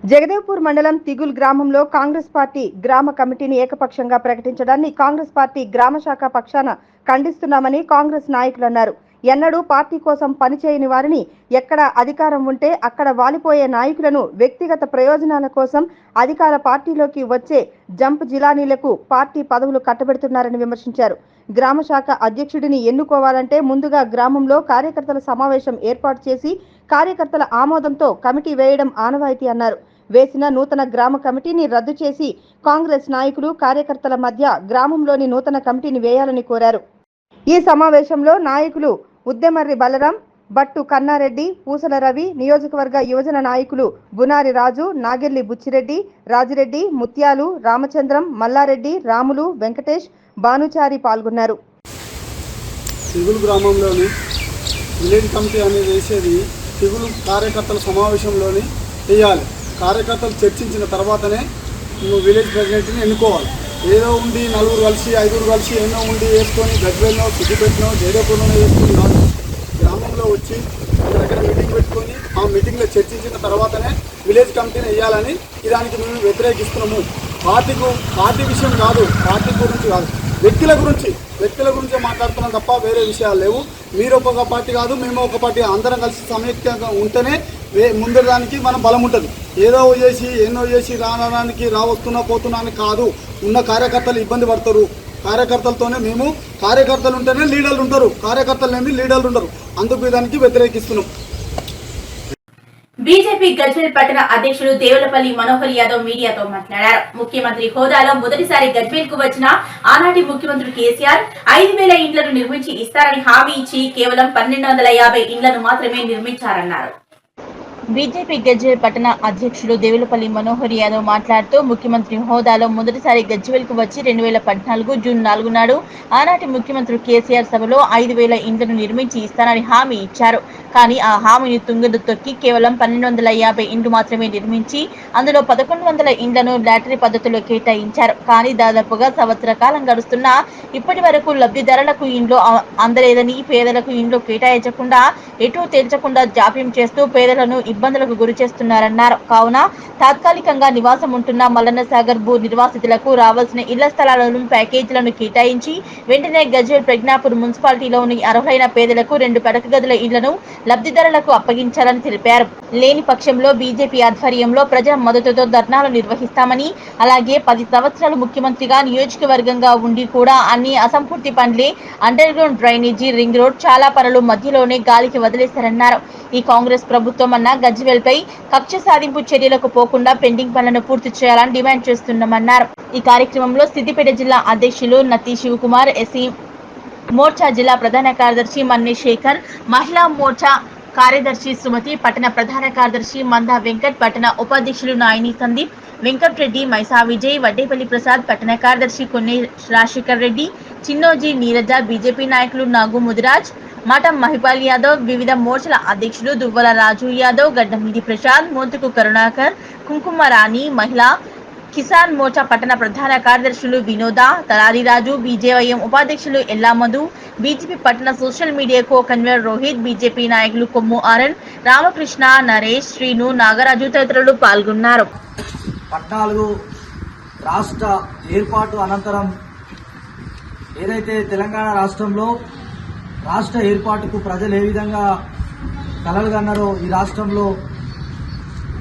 జగదేవ్పూర్ మండలం తిగుల్ గ్రామంలో కాంగ్రెస్ పార్టీ గ్రామ కమిటీని ఏకపక్షంగా ప్రకటించడాన్ని కాంగ్రెస్ పార్టీ గ్రామ శాఖ పక్షాన ఖండిస్తున్నామని కాంగ్రెస్ నాయకులు అన్నారు. ఎన్నడూ పార్టీ కోసం పనిచేయని వారిని ఎక్కడ అధికారం ఉంటే అక్కడ వాలిపోయే నాయకులను వ్యక్తిగత ప్రయోజనాల కోసం అధికార పార్టీలోకి వచ్చే జంప్ జిలానీలకు పార్టీ పదవులు కట్టబెడుతున్నారని విమర్శించారు. గ్రామ శాఖ అధ్యక్షుడిని ఎన్నుకోవాలంటే ముందుగా గ్రామంలో కార్యకర్తల సమావేశం ఏర్పాటు చేసి కార్యకర్తల ఆమోదంతో కమిటీ వేయడం ఆనవాయితీ అన్నారు. వేసిన నూతన గ్రామ కమిటీని రద్దు చేసి కాంగ్రెస్ నాయకులు కార్యకర్తల మధ్య గ్రామంలోని నూతన కమిటీని వేయాలని కోరారు. ఈ సమావేశంలో నాయకులు ఉద్దెమర్రి బలరాం, బట్టు కన్నారెడ్డి, పూసల రవి, నియోజకవర్గ యువజన నాయకులు బునారి రాజు, నాగెల్లి బుచ్చిరెడ్డి, రాజిరెడ్డి, ముత్యాలు, రామచంద్రం, మల్లారెడ్డి, రాములు, వెంకటేష్, భానుచారి పాల్గొన్నారు. తిగులు గ్రామంలోని విలేజ్ కమిటీ అనేది వేసేది తిగులు కార్యకర్తల సమావేశంలోని వేయాలి. కార్యకర్తలు చర్చించిన తర్వాతనే విలేజ్ ప్రెసిడెంట్ని ఎన్నుకోవాలి. ఏదో ఉండి 4 కలిసి 5 కలిసి ఎన్నో ఉండి వేసుకొని గజ్వేల్లో సిద్దిపేటలో జయదేవ్పూర్లో వేసుకుని కాదు, గ్రామంలో వచ్చి దగ్గర మీటింగ్ పెట్టుకొని ఆ మీటింగ్లో చర్చించిన తర్వాతనే విలేజ్ కమిటీని వేయాలని దానికి మేము వ్యతిరేకిస్తున్నాము. పార్టీ విషయం కాదు, పార్టీ గురించి కాదు, వ్యక్తుల గురించి మాట్లాడుతున్నాం తప్ప వేరే విషయాలు లేవు. మీరు ఒక పార్టీ కాదు, మేము ఒక పార్టీ, అందరం కలిసి సమైక్యంగా ఉంటేనే ముందు దానికి మనం బలం ఉంటుంది. ఎన్నో చేసి రావడానికి రావస్తున్నా పోతున్నా అని కాదు. ఉన్న కార్యకర్తలు ఇబ్బంది పడతారు. కార్యకర్తలతోనే కార్యకర్తలు ఉంటేనే లీడర్లు ఉంటారు, కార్యకర్తలు లేని లీడర్లు ఉండరు. అందుకు దానికి వ్యతిరేకిస్తున్నాం. బీజేపీ గజ్వేల్ పట్టణ అధ్యక్షుడు దేవులపల్లి మనోహర్ యాదవ్ మీడియాతో మాట్లాడారు. ముఖ్యమంత్రి హోదాలో మొదటిసారి గజ్వేల్ కు వచ్చిన ఆనాటి ముఖ్యమంత్రి కేసీఆర్ 5,000 ఇండ్లను నిర్మించి ఇస్తారని హామీ ఇచ్చి కేవలం 1,250 ఇండ్లను మాత్రమే నిర్మించారన్నారు. బీజేపీ గజ్వేల్ పట్టణ అధ్యక్షులు దేవులపల్లి మనోహర్ యాదవ్ మాట్లాడుతూ ముఖ్యమంత్రి హోదాలో మొదటిసారి గజ్వేల్కు వచ్చి 2014 జూన్ 4 నాడు ఆనాటి ముఖ్యమంత్రి కేసీఆర్ సభలో 5,000 ఇండ్లను నిర్మించి ఇస్తానని హామీ ఇచ్చారు. కానీ ఆ హామీని తుంగడు తొక్కి కేవలం 1,250 ఇండ్లు మాత్రమే నిర్మించి అందులో 1,100 ఇండ్లను లాటరీ పద్ధతిలో కేటాయించారు. కానీ దాదాపుగా సంవత్సర కాలం గడుస్తున్నా ఇప్పటి వరకు లబ్ధిదారులకు ఇండ్లు అందలేదని, పేదలకు ఇండ్లు కేటాయించకుండా ఎటూ తేల్చకుండా జాప్యం చేస్తూ పేదలను ఇబ్బందులకు గురి చేస్తున్నారన్నారు. కావున తాత్కాలికంగా నివాసం ఉంటున్న మల్లన్న సాగర్ భూ నిర్వాసితులకు రావాల్సిన ఇళ్ల స్థలాలను ప్యాకేజీలను కేటాయించి వెంటనే గజ్వేల్ ప్రజ్ఞాపూర్ మున్సిపాలిటీలోని అర్హులైన పేదలకు 2 పడక గదుల ఇళ్లను లబ్ధిదారులకు అప్పగించాలని తెలిపారు. లేని పక్షంలో బీజేపీ ఆధ్వర్యంలో ప్రజల మద్దతుతో ధర్నాలు నిర్వహిస్తామని, అలాగే 10 సంవత్సరాలు ముఖ్యమంత్రిగా నియోజకవర్గంగా ఉండి కూడా అన్ని అసంపూర్తి పనులే, under ground drainage, ring road చాలా పనులు మధ్యలోనే గాలికి వదిలేశారన్నారు. ఈ కాంగ్రెస్ ప్రభుత్వం అన్న గజ్వేల్ పై కక్ష సాధింపు చర్యలకు పోకుండా పెండింగ్ పనులను పూర్తి చేయాలని డిమాండ్ చేస్తున్నామన్నారు. ఈ కార్యక్రమంలో సిద్దిపేట జిల్లా అధ్యక్షులు నత్తి శివకుమార్, ఎస్సీ మోర్చా జిల్లా ప్రధాన కార్యదర్శి మన్నే శేఖర్, మహిళా మోర్చా కార్యదర్శి సుమతి, పట్టణ ప్రధాన కార్యదర్శి మందా వెంకట్, పట్టణ ఉపాధ్యక్షులు నాయని సందీప్, వెంకట్రెడ్డి, మైసా విజయ్, వడ్డేపల్లి ప్రసాద్, పట్టణ కార్యదర్శి కొన్ని రాజశేఖర్ రెడ్డి, చిన్నోజీ, నీరజ, బీజేపీ నాయకులు నాగు ముదిరాజ్, మఠం మహిపాల్ యాదవ్, వివిధ మోర్చల అధ్యక్షులు దువ్వల రాజు యాదవ్, గడ్డమీది ప్రసాద్, మోతుకు కరుణాకర్, కుంకుమ రాణి, మహిళా కిసాన్ మోర్చా పట్టణ ప్రధాన కార్యదర్శులు వినోద, తలారి రాజు, బీజేవైఎం ఉపాధ్యక్షులు ఎల్లామధు, బీజేపీ పట్టణ social media co convener Rohit, BJP నాయకులు కొమ్ము ఆరన్, రామకృష్ణ, నరేష్, శ్రీను, నాగరాజు తదితరులు పాల్గొన్నారు. 14 రాష్ట్ర ఏర్పాటు అనంతరం ఏదైతే తెలంగాణ రాష్ట్రంలో రాష్ట్ర ఏర్పాటుకు ప్రజలు ఏ విధంగా కలలు కన్నారో, ఈ రాష్ట్రంలో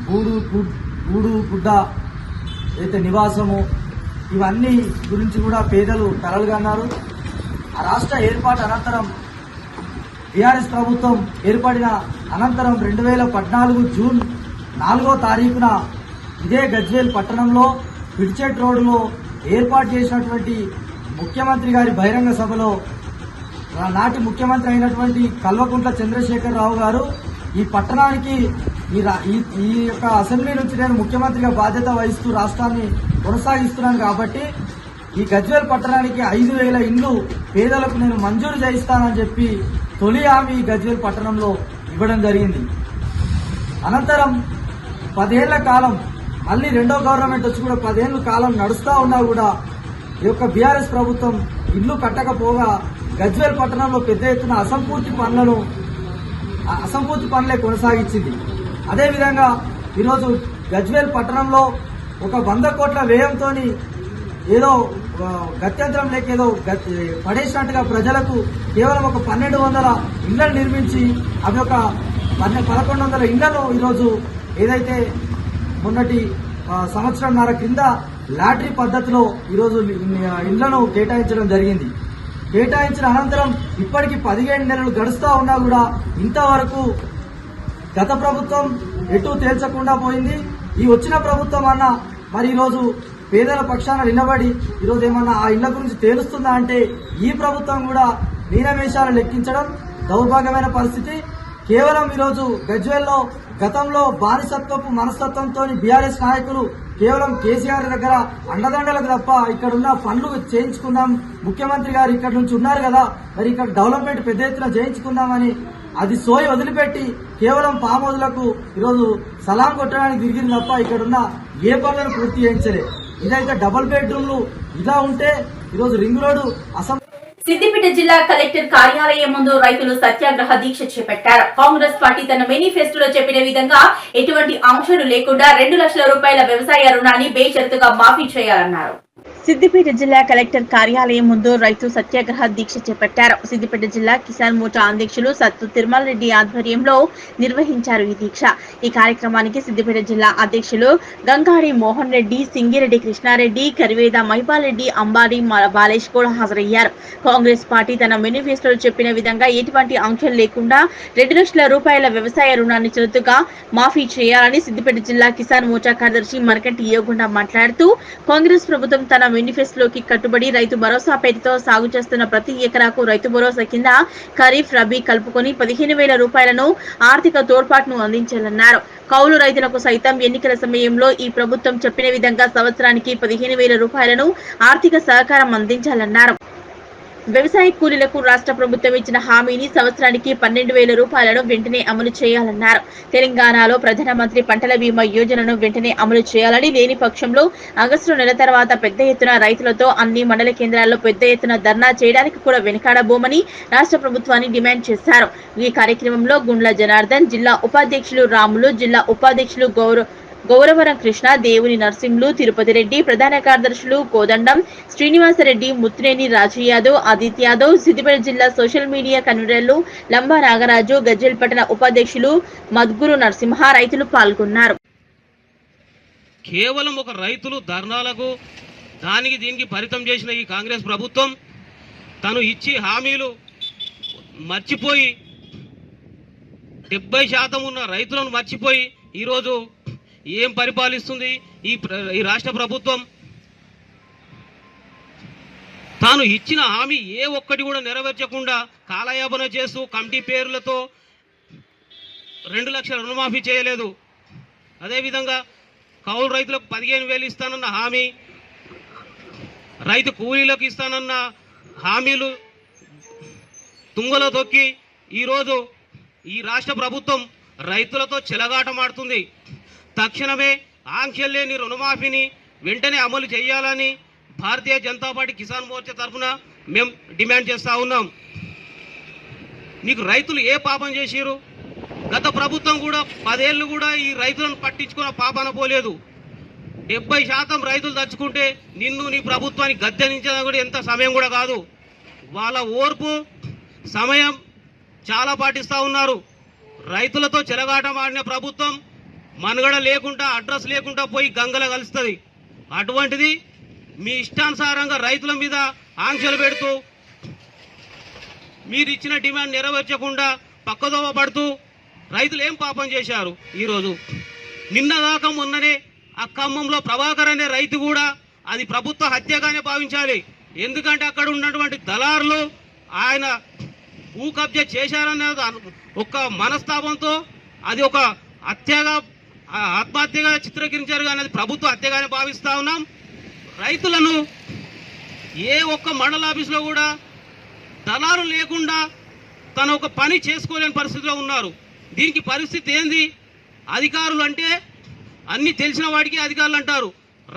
గూడు గుడ్డ అయితే నివాసము ఇవన్నీ గురించి కూడా పేదలు కలలు కన్నారు. ఆ రాష్ట్ర ఏర్పాటు అనంతరం టీఆర్ఎస్ ప్రభుత్వం ఏర్పడిన అనంతరం 2014 జూన్ 4వ తారీఖున ఇదే గజ్వేల్ పట్టణంలో పిడిచెట్ రోడ్డులో ఏర్పాటు చేసినటువంటి ముఖ్యమంత్రి గారి బహిరంగ సభలో నాటి ముఖ్యమంత్రి అయినటువంటి కల్వకుంట్ల చంద్రశేఖరరావు గారు ఈ పట్టణానికి ఈ యొక్క అసెంబ్లీ నుంచి నేను ముఖ్యమంత్రిగా బాధ్యత వహిస్తూ రాష్ట్రాన్ని కొనసాగిస్తున్నాను కాబట్టి ఈ గజ్వేల్ పట్టణానికి 5,000 ఇండ్లు పేదలకు నేను మంజూరు చేయిస్తానని చెప్పి తొలి హామీ గజ్వేల్ పట్టణంలో ఇవ్వడం జరిగింది. అనంతరం 10 ఏళ్ల కాలం మళ్ళీ రెండో గవర్నమెంట్ వచ్చి కూడా 10 ఏళ్ల కాలం నడుస్తూ ఉన్నా కూడా ఈ యొక్క బీఆర్ఎస్ ప్రభుత్వం ఇల్లు కట్టకపోగా గజ్వేల్ పట్టణంలో పెద్ద ఎత్తున అసంపూర్తి పనులే కొనసాగించింది. అదేవిధంగా ఈరోజు గజ్వేల్ పట్టణంలో ఒక 100 కోట్ల వ్యయంతో ఏదో గత్యంతరం లేక ఏదో పడేసినట్టుగా ప్రజలకు కేవలం ఒక 1,200 ఇళ్లను నిర్మించి అవి ఒక 1,100 ఇళ్లను ఈరోజు ఏదైతే మొన్నటి సంవత్సరంన్నర కింద లాటరీ పద్ధతిలో ఈరోజు ఇళ్లను కేటాయించడం జరిగింది. కేటాయించిన అనంతరం ఇప్పటికి 17 నెలలు గడుస్తూ ఉన్నా కూడా ఇంతవరకు గత ప్రభుత్వం ఎటు తేల్చకుండా పోయింది. ఈ వచ్చిన ప్రభుత్వం అన్న మరి ఈరోజు పేదల పక్షాన నిలబడి ఈరోజు ఏమన్నా ఆ ఇళ్ల గురించి తేలుస్తుందా అంటే ఈ ప్రభుత్వం కూడా నీలమేషాలు లెక్కించడం దౌర్భాగ్యమైన పరిస్థితి. కేవలం ఈరోజు గజ్వేల్లో గతంలో బానిసత్వపు మనస్తత్వంతో బీఆర్ఎస్ నాయకులు కేవలం కేసీఆర్ దగ్గర అండదండలకు తప్ప ఇక్కడున్న పనులు చేయించుకుందాం, ముఖ్యమంత్రి గారు ఇక్కడ నుంచి ఉన్నారు కదా మరి ఇక్కడ డెవలప్మెంట్ పెద్ద ఎత్తున చేయించుకుందామని అది సోయి వదిలిపెట్టి కేవలం పామోదులకు ఈరోజు సలాం కొట్టడానికి తిరిగింది తప్ప ఇక్కడున్న ఏ పనులను పూర్తి చేయించలేదు. ఇదైతే డబుల్ బెడ్రూమ్లు ఇలా ఉంటే ఈరోజు రింగ్ రోడ్డు సిద్దిపేట జిల్లా కలెక్టర్ కార్యాలయం ముందు రైతులు సత్యాగ్రహ దీక్ష చేపట్టారు. కాంగ్రెస్ పార్టీ తన మేనిఫెస్టోలో చెప్పిన విధంగా ఎటువంటి ఆంక్షలు లేకుండా 2 లక్షల రూపాయల వ్యవసాయ రుణాన్ని బేషరతుగా మాఫీ చేయాలన్నారు. సిద్దిపేట జిల్లా కలెక్టర్ కార్యాలయం ముందు రైతు సత్యాగ్రహ దీక్ష చేపట్టారు. సిద్దిపేట జిల్లా కిసాన్ మోర్చా అధ్యక్షులు సత్తు తిరుమల రెడ్డి ఆధ్వర్యంలో నిర్వహించారు ఈ దీక్ష. ఈ కార్యక్రమానికి సిద్దిపేట జిల్లా అధ్యక్షులు గంగాడి మోహన్ రెడ్డి, సింగిరెడ్డి కృష్ణారెడ్డి, కరివేద మహిపాల్ రెడ్డి, అంబాడి బాలేష్ కూడా హాజరయ్యారు. కాంగ్రెస్ పార్టీ తన మేనిఫెస్టోలో చెప్పిన విధంగా ఎటువంటి ఆంక్షలు లేకుండా 2 లక్షల రూపాయల వ్యవసాయ రుణాన్ని చిరుతుగా మాఫీ చేయాలని సిద్దిపేట జిల్లా కిసాన్ మోర్చా కార్యదర్శి మరకంటి యోగుండ మాట్లాడుతూ కాంగ్రెస్ ప్రభుత్వం తన మేనిఫెస్టోలోకి కట్టుబడి రైతు భరోసా పేరుతో సాగు చేస్తున్న ప్రతి ఎకరాకు రైతు భరోసా కింద ఖరీఫ్, రబీ కలుపుకొని 15,000 రూపాయలను ఆర్థిక తోడ్పాటును అందించాలన్నారు. కౌలు రైతులకు సైతం ఎన్నికల సమయంలో ఈ ప్రభుత్వం చెప్పిన విధంగా సంవత్సరానికి 15,000 రూపాయలను ఆర్థిక సహకారం అందించాలన్నారు. వ్యవసాయ కూలీలకు రాష్ట్ర ప్రభుత్వం ఇచ్చిన హామీని సంవత్సరానికి 12,000 రూపాయలను వెంటనే అమలు చేయాలన్నారు. తెలంగాణలో ప్రధానమంత్రి పంటల బీమా యోజనను వెంటనే అమలు చేయాలని, లేని పక్షంలో ఆగస్టు నెల తర్వాత పెద్ద ఎత్తున రైతులతో అన్ని మండల కేంద్రాల్లో పెద్ద ఎత్తున ధర్నా చేయడానికి కూడా వెనుకాడబోమని రాష్ట్ర ప్రభుత్వాన్ని డిమాండ్ చేశారు. ఈ కార్యక్రమంలో గుండ్ల జనార్దన్, జిల్లా ఉపాధ్యక్షులు రాములు, జిల్లా ఉపాధ్యక్షులు గౌరవరం కృష్ణ, దేవుని నరసింహులు, తిరుపతి రెడ్డి, ప్రధాన కార్యదర్శులు కోదండం, శ్రీనివాసరెడ్డి, ముత్తునేని రాజు యాదవ్, ఆదిత్య యాదవ్, సిద్దిపేట జిల్లా సోషల్ మీడియా కన్వీనర్లు లంబా నాగరాజు, గజ్వేల్ పట్టణ ఉపాధ్యక్షులు మద్గురు నరసింహ, రైతులు పాల్గొన్నారు. కేవలం ఒక రైతులు ధర్నాలకు దానికి దీనికి పరితం చేసిన ఈ కాంగ్రెస్ ప్రభుత్వం తను ఇచ్చి హామీలు మర్చిపోయి 70% ఉన్న రైతులను మర్చిపోయి ఈరోజు ఏం పరిపాలిస్తుంది ఈ రాష్ట్ర ప్రభుత్వం? తాను ఇచ్చిన హామీ ఏ ఒక్కటి కూడా నెరవేర్చకుండా కాలయాపన చేస్తూ కమిటీ పేర్లతో 2 లక్షల రుణమాఫీ చేయలేదు. అదేవిధంగా కౌలు రైతులకు 15,000 ఇస్తానన్న హామీ, రైతు కూలీలకు ఇస్తానన్న హామీలు తుంగలో తొక్కి ఈరోజు ఈ రాష్ట్ర ప్రభుత్వం రైతులతో చెలగాటమాడుతుంది. తక్షణమే ఆంక్షలు లేని రుణమాఫీని వెంటనే అమలు చేయాలని భారతీయ జనతా పార్టీ కిసాన్ మోర్చా తరఫున మేము డిమాండ్ చేస్తూ ఉన్నాం. నీకు రైతులు ఏ పాపం చేసిరు? గత ప్రభుత్వం కూడా 10 ఏళ్ళు కూడా ఈ రైతులను పట్టించుకున్న పాపాన పోలేదు. 70% రైతులు తెచ్చుకుంటే నిన్ను నీ ప్రభుత్వాన్ని గద్దెనించడం కూడా ఎంత సమయం కూడా కాదు. వాళ్ళ ఓర్పు సమయం చాలా పాటిస్తూ ఉన్నారు. రైతులతో చెలగాటం ఆడిన ప్రభుత్వం మనుగడ లేకుండా, అడ్రస్ లేకుండా పోయి గంగలో కలుస్తుంది. అటువంటిది మీ ఇష్టానుసారంగా రైతుల మీద ఆంక్షలు పెడుతూ మీరు ఇచ్చిన డిమాండ్ నెరవేర్చకుండా పక్కదోవ పడుతూ రైతులు ఏం పాపం చేశారు? ఈరోజు నిన్నగాక మొన్ననే ఆ ఖమ్మంలో ప్రభాకర్ అనే రైతు కూడా అది ప్రభుత్వ హత్యగానే భావించాలి. ఎందుకంటే అక్కడ ఉన్నటువంటి దళారులు ఆయన భూ కబ్జా చేశారనే ఒక మనస్తాపంతో అది ఒక హత్యగా, ఆత్మహత్యగా చిత్రీకరించారు. కానీ అది ప్రభుత్వ హత్యగానే భావిస్తూ ఉన్నాం. రైతులను ఏ ఒక్క మండల ఆఫీసులో కూడా దళారు లేకుండా తన ఒక పని చేసుకోలేని పరిస్థితిలో ఉన్నారు. దీనికి పరిస్థితి ఏంది? అధికారులు అంటే అన్ని తెలిసిన వాడికి అధికారులు అంటారు.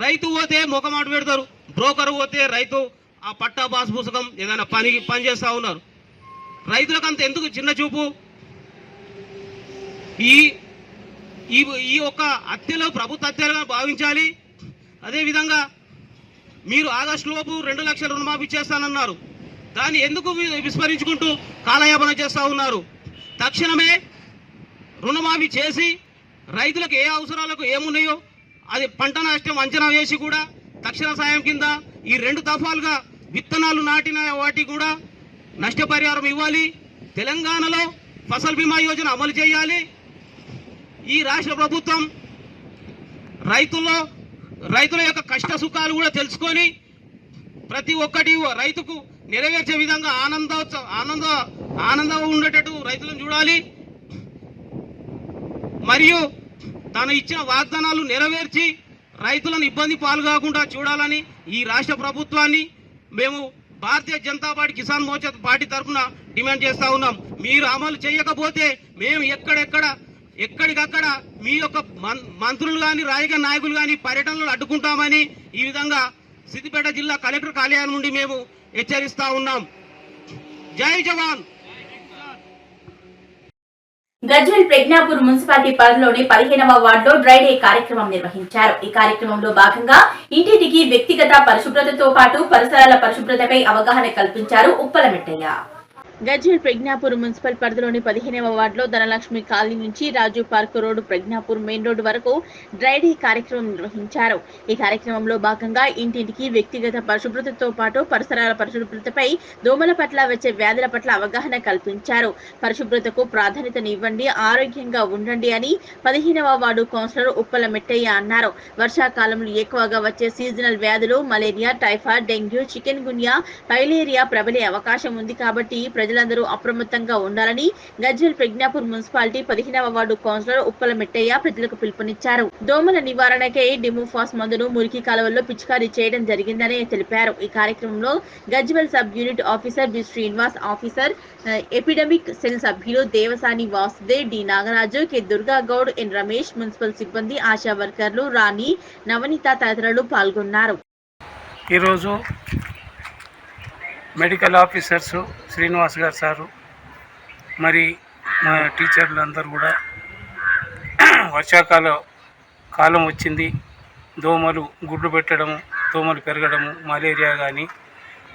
రైతు పోతే ముఖమాట పెడతారు, బ్రోకర్ పోతే రైతు ఆ పట్టా బాస్ పుస్తకం ఏదైనా పని చేస్తూ ఉన్నారు. రైతులకు అంత ఎందుకు చిన్న చూపు? ఈ ఒక్క హత్యలో ప్రభుత్వ హత్యలుగా భావించాలి. అదేవిధంగా మీరు ఆగస్టు లోపు 2 లక్షల రుణమాఫీ చేస్తానన్నారు. దాన్ని ఎందుకు విస్మరించుకుంటూ కాలయాపన చేస్తూ ఉన్నారు? తక్షణమే రుణమాఫీ చేసి రైతులకు ఏ అవసరాలకు ఏమున్నాయో అది పంట నష్టం అంచనా వేసి కూడా తక్షణ సాయం కింద ఈ 2 దఫాలుగా విత్తనాలు నాటిన వాటికి కూడా నష్టపరిహారం ఇవ్వాలి. తెలంగాణలో ఫసల్ బీమా యోజన అమలు చేయాలి. ఈ రాష్ట్ర ప్రభుత్వం రైతుల యొక్క కష్ట సుఖాలు కూడా తెలుసుకొని ప్రతి ఒక్కటి రైతుకు నెరవేర్చే విధంగా ఆనందంగా ఉండేటట్టు రైతులను చూడాలి. మరియు తాను ఇచ్చిన వాగ్దానాలు నెరవేర్చి రైతులను ఇబ్బంది పాల్గొకుండా చూడాలని ఈ రాష్ట్ర ప్రభుత్వాన్ని మేము భారతీయ జనతా పార్టీ కిసాన్ మోర్చా పార్టీ తరఫున డిమాండ్ చేస్తూ ఉన్నాం. మీరు అమలు చేయకపోతే మేము ఎక్కడికక్కడ మీ యొక్క మంత్రులు కానీ రాజకీయ నాయకులు కానీ పర్యటనలు అడ్డుకుంటామని ఈ విధంగా సిద్దిపేట జిల్లా కలెక్టర్ కార్యాలయం నుండి మేము హెచ్చరిస్తా ఉన్నాం. జై జవాన్. గజ్వేల్ ప్రజ్ఞాపూర్ మున్సిపాలిటీ పరిధిలోని 15వ వార్డులో డ్రై డే కార్యక్రమం నిర్వహించారు. ఈ కార్యక్రమంలో భాగంగా ఇంటింటికి వ్యక్తిగత పరిశుభ్రతతో పాటు పరిసరాల పరిశుభ్రతపై అవగాహన కల్పించారు ఉప్పలమెట్టయ్య. గజ్వేల్ ప్రజ్ఞాపూర్ మున్సిపల్ పరిధిలోని 15వ వార్డులో ధనలక్ష్మి కాలనీ నుంచి Raju park road Pragnapur main road వరకు డ్రై డే కార్యక్రమం నిర్వహించారు. ఈ కార్యక్రమంలో భాగంగా ఇంటింటికి వ్యక్తిగత పరిశుభ్రతతో పాటు పరిసరాల పరిశుభ్రతపై దోమల పట్ల వచ్చే వ్యాధుల పట్ల అవగాహన కల్పించారు. పరిశుభ్రతకు ప్రాధాన్యతనివ్వండి, ఆరోగ్యంగా ఉండండి అని 15వ వార్డు కౌన్సిలర్ ఉప్పల మెట్టయ్య అన్నారు. వర్షాకాలంలో ఎక్కువగా వచ్చే సీజనల్ వ్యాధులు malaria, typhoid, dengue, chikungunya, filaria ప్రబలే అవకాశం ఉంది కాబట్టి ప్రజలందరూ అప్రమత్తంగా ఉండాలని గజ్వేల్ ప్రజ్ఞాపూర్ మున్సిపాలిటీ 15వ వార్డు కౌన్సిలర్ ఉప్పల మెట్టయ్య ప్రజలకు పిలుపునిచ్చారు. దోమల నివారణకై డిమోఫాస్ మందును మురికి కాలువల్లో పిచికారీ చేయడం జరిగిందని తెలిపారు. ఈ కార్యక్రమంలో Gajwel sub unit officer B Srinivas, officer epidemic cell సభ్యులు Devasani Vasudev, D Nagaraju, K Durga Goud, N Ramesh, municipal సిబ్బంది, ఆశా వర్కర్లు, రాణి, నవనీత తదితరులు పాల్గొన్నారు. ఈరోజు మెడికల్ ఆఫీసర్స్ శ్రీనివాస్ గారు సారు మరి మా టీచర్లు అందరూ కూడా కాలం వచ్చింది, దోమలు గుడ్లు పెట్టడము, దోమలు పెరగడము, మలేరియా కానీ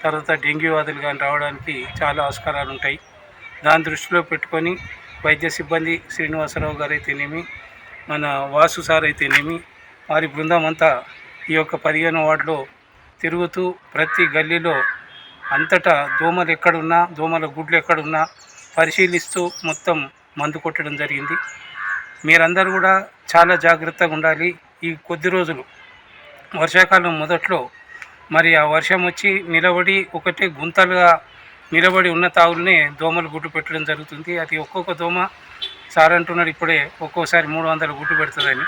తర్వాత డెంగ్యూ వ్యాధులు కానీ రావడానికి చాలా ఆస్కారాలు ఉంటాయి. దాని దృష్టిలో పెట్టుకొని వైద్య సిబ్బంది శ్రీనివాసరావు గారు అయితేనేమి, మన వాసు సార్ అయితేనేమి, వారి బృందం అంతా ఈ యొక్క 15వ వార్డులో తిరుగుతూ ప్రతి గల్లీలో అంతటా దోమలు ఎక్కడున్నా, దోమల గుడ్లు ఎక్కడున్నా పరిశీలిస్తూ మొత్తం మందు కొట్టడం జరిగింది. మీరందరూ కూడా చాలా జాగ్రత్తగా ఉండాలి. ఈ కొద్ది రోజులు వర్షాకాలం మొదట్లో మరి ఆ వర్షం వచ్చి నిలబడి ఒకటే గుంతలుగా నిలబడి ఉన్న తావులనే దోమలు గుడ్డు పెట్టడం జరుగుతుంది. అది ఒక్కొక్క దోమ సార్ అంటున్నాడు ఇప్పుడే ఒక్కోసారి 300 గుడ్డు పెడుతుందని,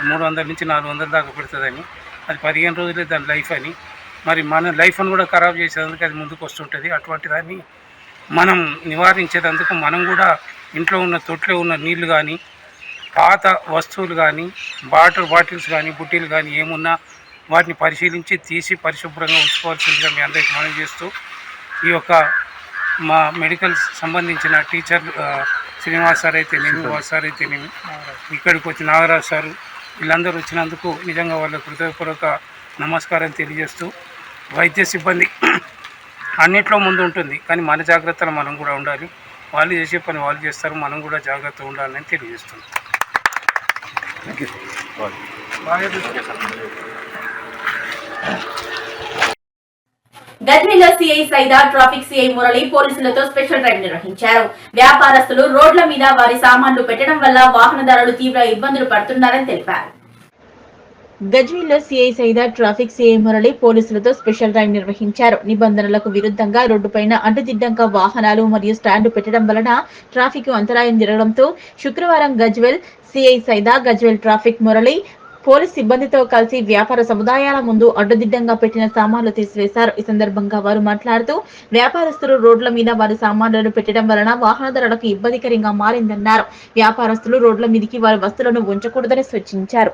300 నుంచి 400 దాకా పెడుతుందని. అది 15 రోజులే దాని లైఫ్ అని. మరి మన లైఫ్ను కూడా ఖరాబ్ చేసేందుకు అది ముందుకు వస్తుంటుంది. అటువంటి దాన్ని మనం నివారించేందుకు మనం కూడా ఇంట్లో ఉన్న తొట్లో ఉన్న నీళ్లు కానీ, పాత వస్తువులు కానీ, బాటిల్స్ కానీ, బుట్టీలు కానీ ఏమున్నా వాటిని పరిశీలించి తీసి పరిశుభ్రంగా ఉంచుకోవాల్సిందిగా మీ అందరికీ మనం చేస్తూ ఈ యొక్క మా మెడికల్ సంబంధించిన టీచర్లు శ్రీనివాస్ సార్ అయితేనేమి, వాసు సార్ అయితేనేమి, ఇక్కడికి వచ్చి నాగరాజు సారు వీళ్ళందరూ వచ్చినందుకు నిజంగా వాళ్ళకు హృదయపూర్వక నమస్కారం తెలియజేస్తూ, వైద్య సిబ్బంది అన్నిట్లో ముందు ఉంటుంది కానీ మన జాగ్రత్తలు మనం కూడా ఉండాలి. వాళ్ళు చేసే పని వాళ్ళు చేస్తారు, మనం కూడా జాగ్రత్తగా ఉండాలని తెలియజేస్తున్నాం. గజ్వేల్లో CI Saida, traffic CI Murali పోలీసులతో స్పెషల్ డ్రైవ్ నిర్వహించారు. వ్యాపారస్తులు రోడ్ల మీద వారి సామాన్లు పెట్టడం వల్ల వాహనదారులు తీవ్ర ఇబ్బందులు పడుతున్నారని తెలిపారు. గజ్వేల్లో CI Saida, traffic CI Murali పోలీసులతో స్పెషల్ డ్రైవ్ నిర్వహించారు. నిబంధనలకు విరుద్ధంగా రోడ్డుపైన అడ్డదిడ్డంగా వాహనాలు మరియు స్టాండ్ పెట్టడం వలన ట్రాఫిక్ అంతరాయం జరగడంతో శుక్రవారం Gajwel CI Saida, Gajwel traffic Murali police సిబ్బందితో కలిసి వ్యాపార సముదాయాల ముందు అడ్డదిడ్డంగా పెట్టిన సామాన్లు తీసివేశారు. ఈ సందర్భంగా వారు మాట్లాడుతూ వ్యాపారస్తులు రోడ్ల మీద వారి సామాన్లను పెట్టడం వలన వాహనదారులకు ఇబ్బందికరంగా మారిందన్నారు. వ్యాపారస్తులు రోడ్ల మీదకి వారి వస్తువులను ఉంచకూడదని సూచించారు.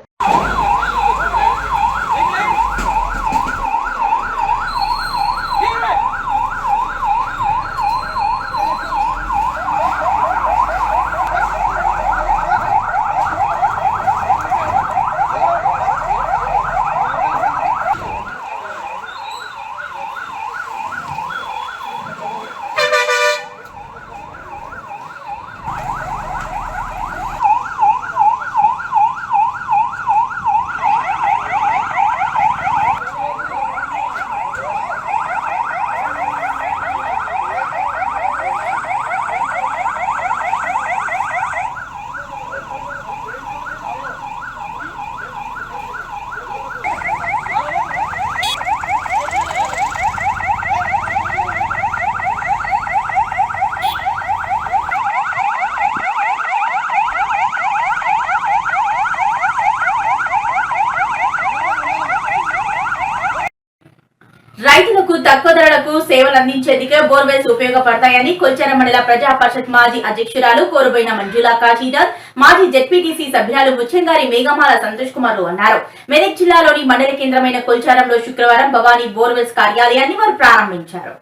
రైతులకు తక్కువ ధరలకు సేవలు అందించేందుకే బోర్వెల్స్ ఉపయోగపడతాయని కొల్చార మండల ప్రజా పరిషత్ మాజీ అధ్యక్షురాలు కోరుబోయిన మంజులా కాశీనాథ్, మాజీ జెడ్పీటీసీ సభ్యురాలు ముచ్చంగారి మేఘమాల సంతోష్ కుమార్ అన్నారు. మెదక్ జిల్లాలోని మండల కేంద్రమైన కొల్చారంలో శుక్రవారం భవానీ బోర్వెల్స్ కార్యాలయాన్ని వారు ప్రారంభించారు.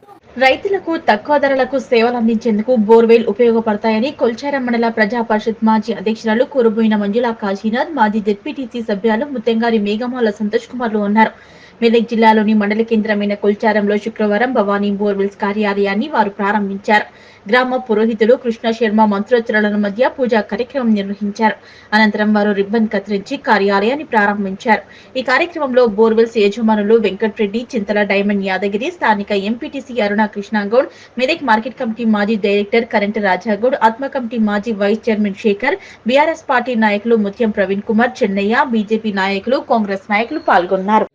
రైతులకు తక్కువ ధరలకు సేవలు అందించేందుకు బోర్వెల్ ఉపయోగపడతాయని కొల్చారం మండల ప్రజా పరిషత్ మాజీ అధ్యక్షురాలు కోరుబోయిన మంజులా కాశీనాథ్, మాజీ జెడ్పీటీసీ సభ్యురాలు ముత్తంగారి మేఘమాల సంతోష్ కుమార్ అన్నారు. మెదక్ జిల్లాలోని మండల కేంద్రమైన కొల్చారంలో శుక్రవారం భవానీ బోర్వెల్స్ కార్యాలయాన్ని వారు ప్రారంభించారు. గ్రామ పురోహితుడు కృష్ణ శర్మ మంత్రోచ్చరణల మధ్య పూజా కార్యక్రమం నిర్వహించారు. అనంతరం వారు రిబ్బన్ కత్తిరించి కార్యాలయాన్ని ప్రారంభించారు. ఈ కార్యక్రమంలో బోర్వెల్స్ యజమానులు వెంకట్రెడ్డి, చింతల డైమండ్ యాదగిరి, స్థానిక MPTC Aruna Krishna Goud, Medak market committee మాజీ director current Raja Goud, ATMA committee మాజీ vice chairman Sekhar, BRS party నాయకులు ముత్యం ప్రవీణ్ కుమార్, చెన్నయ్య, బీజేపీ నాయకులు, కాంగ్రెస్ నాయకులు పాల్గొన్నారు.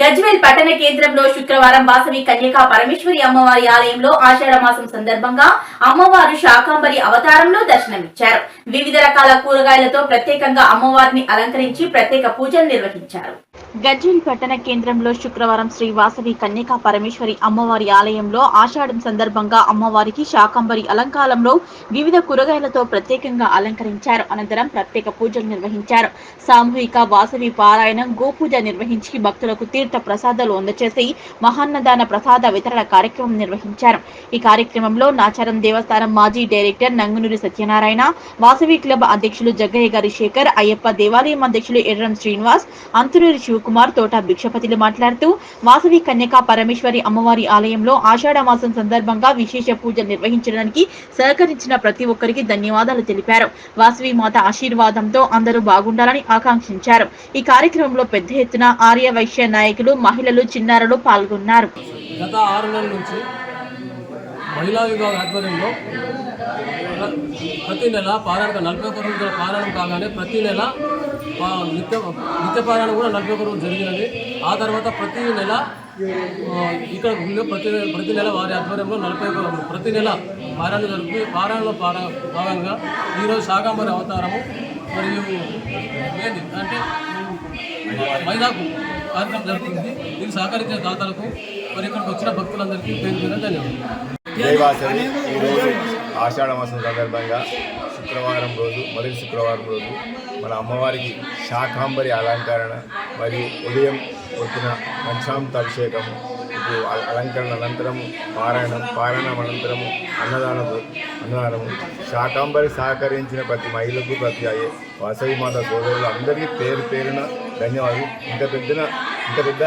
గజ్వేల్ పట్టణ కేంద్రంలో శుక్రవారం వాసవి కన్యకా పరమేశ్వరి అమ్మవారి ఆలయంలో ఆషాఢ మాసం సందర్భంగా అమ్మవారు శాకాంబరి అవతారంలో దర్శనమిచ్చారు. వివిధ రకాల కూరగాయలతో ప్రత్యేకంగా అమ్మవారిని అలంకరించి ప్రత్యేక పూజలు నిర్వహించారు. గజ్వేల్ పట్టణ కేంద్రంలో శుక్రవారం శ్రీ వాసవి కన్యకా పరమేశ్వరి అమ్మవారి ఆలయంలో ఆషాఢం సందర్భంగా అమ్మవారికి శాకాంబరి అలంకారంలో వివిధ కూరగాయలతో ప్రత్యేకంగా అలంకరించారు. అనంతరం ప్రత్యేక పూజలు నిర్వహించారు. సామూహిక వాసవి పారాయణం, గోపూజ నిర్వహించి భక్తులకు తీర్థ ప్రసాదాలు అందచేసి మహాన్నదాన ప్రసాద వితరణ కార్యక్రమం నిర్వహించారు. ఈ కార్యక్రమంలో నాచారం దేవస్థానం మాజీ డైరెక్టర్ నంగునూరి సత్యనారాయణ, వాసవి క్లబ్ అధ్యక్షులు జగ్గయ్య గారి శేఖర్, అయ్యప్ప దేవాలయం అధ్యక్షులు ఎర్రం శ్రీనివాస్, అంతునూరి శివకుమార్, తోట భిక్షపతిలు మాట్లాడుతూ వాసవి కన్యకా పరమేశ్వరి అమ్మవారి ఆలయంలో ఆషాఢ మాసం సందర్భంగా విశేష పూజలు నిర్వహించడానికి సహకరించిన ప్రతి ఒక్కరికి ధన్యవాదాలు తెలిపారు. వాసవి మాత ఆశీర్వాదంతో అందరూ బాగుండాలని ఆకాంక్షించారు. ఈ కార్యక్రమంలో పెద్ద ఎత్తున ఆర్య వైశ్య నాయకులు, మహిళలు, చిన్నారులు పాల్గొన్నారు. గత 6 నెలల నుంచి మహిళా విభాగ ఆధ్వర్యంలో ప్రతి నెల పారాయణ 41 రోజుల పారాయణం కాగానే ప్రతి నెల నిత్య పారాయణం కూడా 41 రోజులు జరిగినది. ఆ తర్వాత ప్రతి నెల ఇక్కడ ప్రతి నెల వారి ఆధ్వర్యంలో 41 రోజులు ప్రతి నెల పారాయణ జరుగుతుంది. పారాయణలో భాగంగా ఈరోజు శాకాంబరి అవతారము మరియు అంటే మైదాకు కార్యక్రమం జరుగుతుంది. దీనికి సహకరించిన దాతలకు మరి ఇక్కడికి వచ్చిన భక్తులందరికీ పేరు పేరు ధన్యవాదాలు. జై వాసవి. ఈరోజు ఆషాఢ మాసం సందర్భంగా శుక్రవారం రోజు, మొదటి శుక్రవారం రోజు మన అమ్మవారికి శాకాంబరి అలంకరణ మరియు ఉదయం పొద్దున పంచామృత అభిషేకము, ఇప్పుడు అలంకరణ అనంతరము పారాయణం అనంతరము అన్నదానము శాకాంబరి సహకరించిన ప్రతి మహిళకు, ప్రతి వాసవి మాత సోదరులు అందరికీ పేరు పేరున ధన్యవాదాలు. ఇంత పెద్ద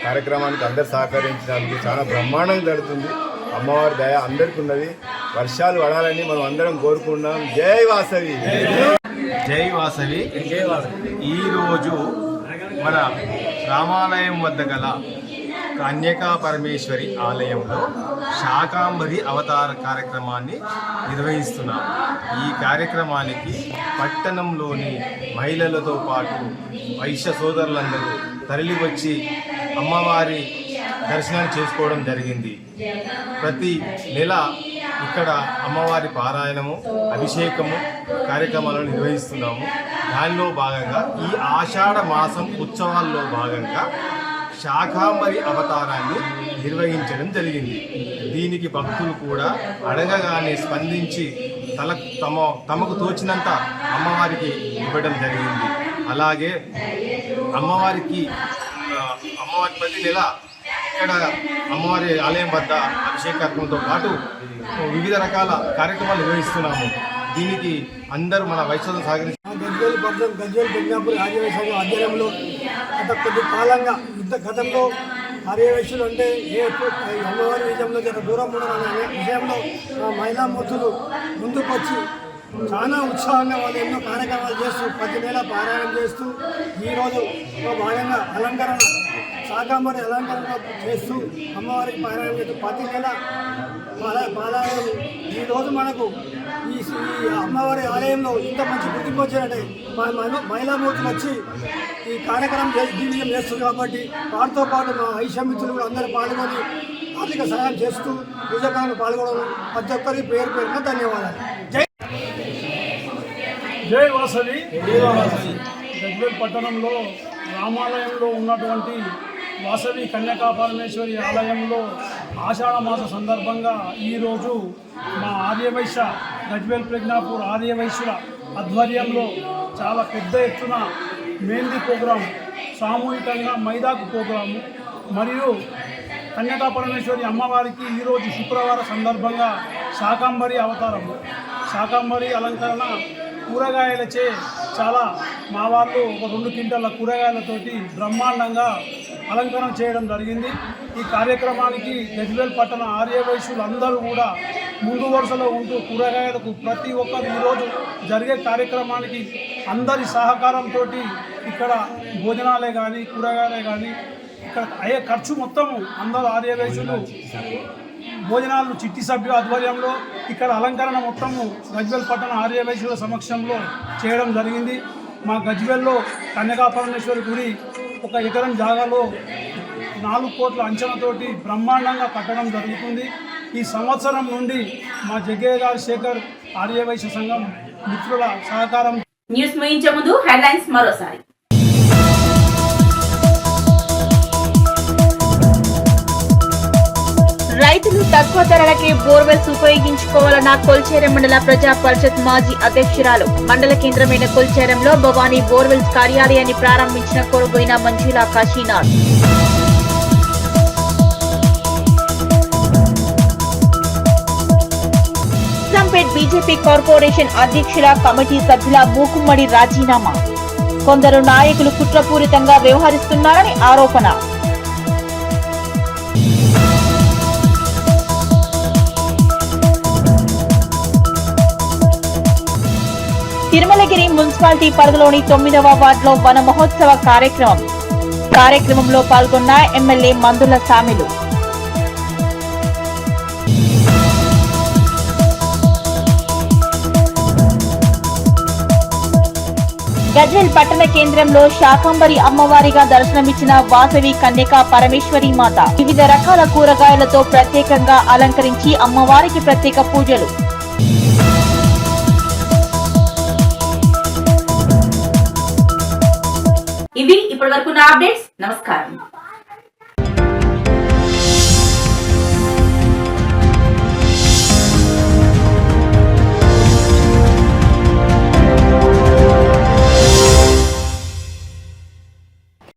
కార్యక్రమానికి అందరు సహకరించినందుకు చాలా బ్రహ్మాండంగా జరుగుతుంది. అమ్మవారి దయ అందరికీ ఉన్నది. వర్షాలు పడాలని మనం అందరం కోరుకున్నాం. జై వాసవి. జై వాసవి. ఈరోజు మన రామాలయం వద్ద గల కన్యకా పరమేశ్వరి ఆలయంలో శాకాంబరి అవతార కార్యక్రమాన్ని నిర్వహిస్తున్నాం. ఈ కార్యక్రమానికి పట్టణంలోని మహిళలతో పాటు వైశ్య సోదరులందరూ తరలివచ్చి అమ్మవారి దర్శనం చేసుకోవడం జరిగింది. ప్రతి నెల ఇక్కడ అమ్మవారి పారాయణము, అభిషేకము కార్యక్రమాలను నిర్వహిస్తున్నాము. దానిలో భాగంగా ఈ ఆషాఢ మాసం ఉత్సవాల్లో భాగంగా శాకాంబరి అవతారాన్ని నిర్వహించడం జరిగింది. దీనికి భక్తులు కూడా అడగగానే స్పందించి తమకు తోచినంత అమ్మవారికి ఇవ్వడం జరిగింది. అలాగే అమ్మవారి ప్రతి నెల ఇక్కడ అమ్మవారి ఆలయం వద్ద అభిషేక కార్యక్రమంతో పాటు వివిధ రకాల కార్యక్రమాలు నిర్వహిస్తున్నాము. దీనికి అందరూ మన వైశ్యులు సహకరించి గజ్వేల్ బెంగాపూర్ ఆర్యవైశ్య ఆధ్వర్యంలో గత కొద్ది కాలంగా గతంలో ఆర్యవైశ్యులు అంటే అమ్మవారి విజయంలో జర దూరం ఉండడం విషయంలో మహిళా మూర్తులు ముందుకు వచ్చి చాలా ఉత్సాహంగా వాళ్ళు ఎన్నో కార్యక్రమాలు చేస్తూ ప్రతి నెల పారాయణం చేస్తూ ఈరోజు భాగంగా శాకాంబరి అలంకరణ చేస్తూ అమ్మవారికి పారాయణం చేస్తూ ప్రతి నెల పాలనలు ఈరోజు మనకు ఈ అమ్మవారి ఆలయంలో ఇంత మంచి గుర్తింపు వచ్చినట్టే మహిళామూర్తులు వచ్చి ఈ కార్యక్రమం దిగ్విజయం చేస్తుంది కాబట్టి వారితో పాటు మా ఐషమిత్రులు కూడా అందరూ పాల్గొని ఆర్థిక సహాయం చేస్తూ పూజకాలను పాల్గొనడం ప్రతి ఒక్కరికి పేరు పేరున ధన్యవాదాలు. జై వాసవి. గజ్వేల్ పట్టణంలో రామాలయంలో ఉన్నటువంటి వాసవి కన్యకా పరమేశ్వరి ఆలయంలో ఆషాఢ మాస సందర్భంగా ఈరోజు మా ఆర్యవైశ్య గజ్వేల్ ప్రజ్ఞాపూర్ ఆర్యవైశ్యుల ఆధ్వర్యంలో చాలా పెద్ద ఎత్తున మెహందీ ప్రోగ్రాం, సామూహికంగా మైదాకు ప్రోగ్రాము మరియు కన్యకా పరమేశ్వరి అమ్మవారికి ఈరోజు శుక్రవార సందర్భంగా శాకాంబరి అవతారము, శాకాంబరి అలంకరణ కూరగాయలచే చాలా మా వాళ్ళు ఒక 2 క్వింటాల కూరగాయలతోటి బ్రహ్మాండంగా అలంకరణ చేయడం జరిగింది. ఈ కార్యక్రమానికి గజ్వేల్ పట్టణ ఆర్యవైశ్యులు అందరూ కూడా ముందు వరుసలో ఉంటూ కూరగాయలకు ప్రతి ఒక్కరు ఈరోజు జరిగే కార్యక్రమానికి అందరి సహకారంతో ఇక్కడ భోజనాలే కానీ కూరగాయలే కానీ ఇక్కడ అయ్యే ఖర్చు మొత్తము అందరూ ఆర్యవైశ్యులు భోజనాలు చిట్టి సభ్యుల ఆధ్వర్యంలో ఇక్కడ అలంకరణ మొత్తము గజ్వేల్ పట్టణ ఆర్యవైశ్యుల సమక్షంలో చేయడం జరిగింది. మా గజ్వేల్లో కన్యకా పరమేశ్వరి గుడి 1 ఎకరం జాగాలో 4 కోట్ల అంచనాతోటి బ్రహ్మాండంగా కట్టడం జరుగుతుంది. ఈ సంవత్సరం నుండి మా జగ్గయ్య గారి శేఖర్ ఆర్యవైశ్య సంఘం మిత్రుల సహకారం. న్యూస్ ముగించే ముందు హెడ్లైన్స్ మరోసారి. రైతులు తక్కువ ధరలకే బోర్వెల్స్ ఉపయోగించుకోవాలన్న కొల్చేరం మండల ప్రజా పరిషత్ మాజీ అధ్యక్షురాలు. మండల కేంద్రమైన కొల్చేరంలో భవానీ బోర్వెల్స్ కార్యాలయాన్ని ప్రారంభించిన కోరబోయిన మంజులా కాశీనాథ్. నిజాంపేట్ బీజేపీ కార్పొరేషన్ అధ్యక్షుల కమిటీ సభ్యుల మూకుమ్మడి రాజీనామా. కొందరు నాయకులు కుట్రపూరితంగా వ్యవహరిస్తున్నారని ఆరోపణ. తిరుమలగిరి మున్సిపాలిటీ పరిధిలోని 9వ వార్డులో వన మహోత్సవ కార్యక్రమంలో పాల్గొన్న ఎమ్మెల్యే మందుల సామిలు. గజ్వేల్ పట్టణ కేంద్రంలో శాకంబరి అమ్మవారిగా దర్శనమిచ్చిన వాసవి కన్యకా పరమేశ్వరి మాత. వివిధ రకాల కూరగాయలతో ప్రత్యేకంగా అలంకరించి అమ్మవారికి ప్రత్యేక పూజలు. ఇవి ఇప్పటివరకు నా అప్డేట్స్. నమస్కారం.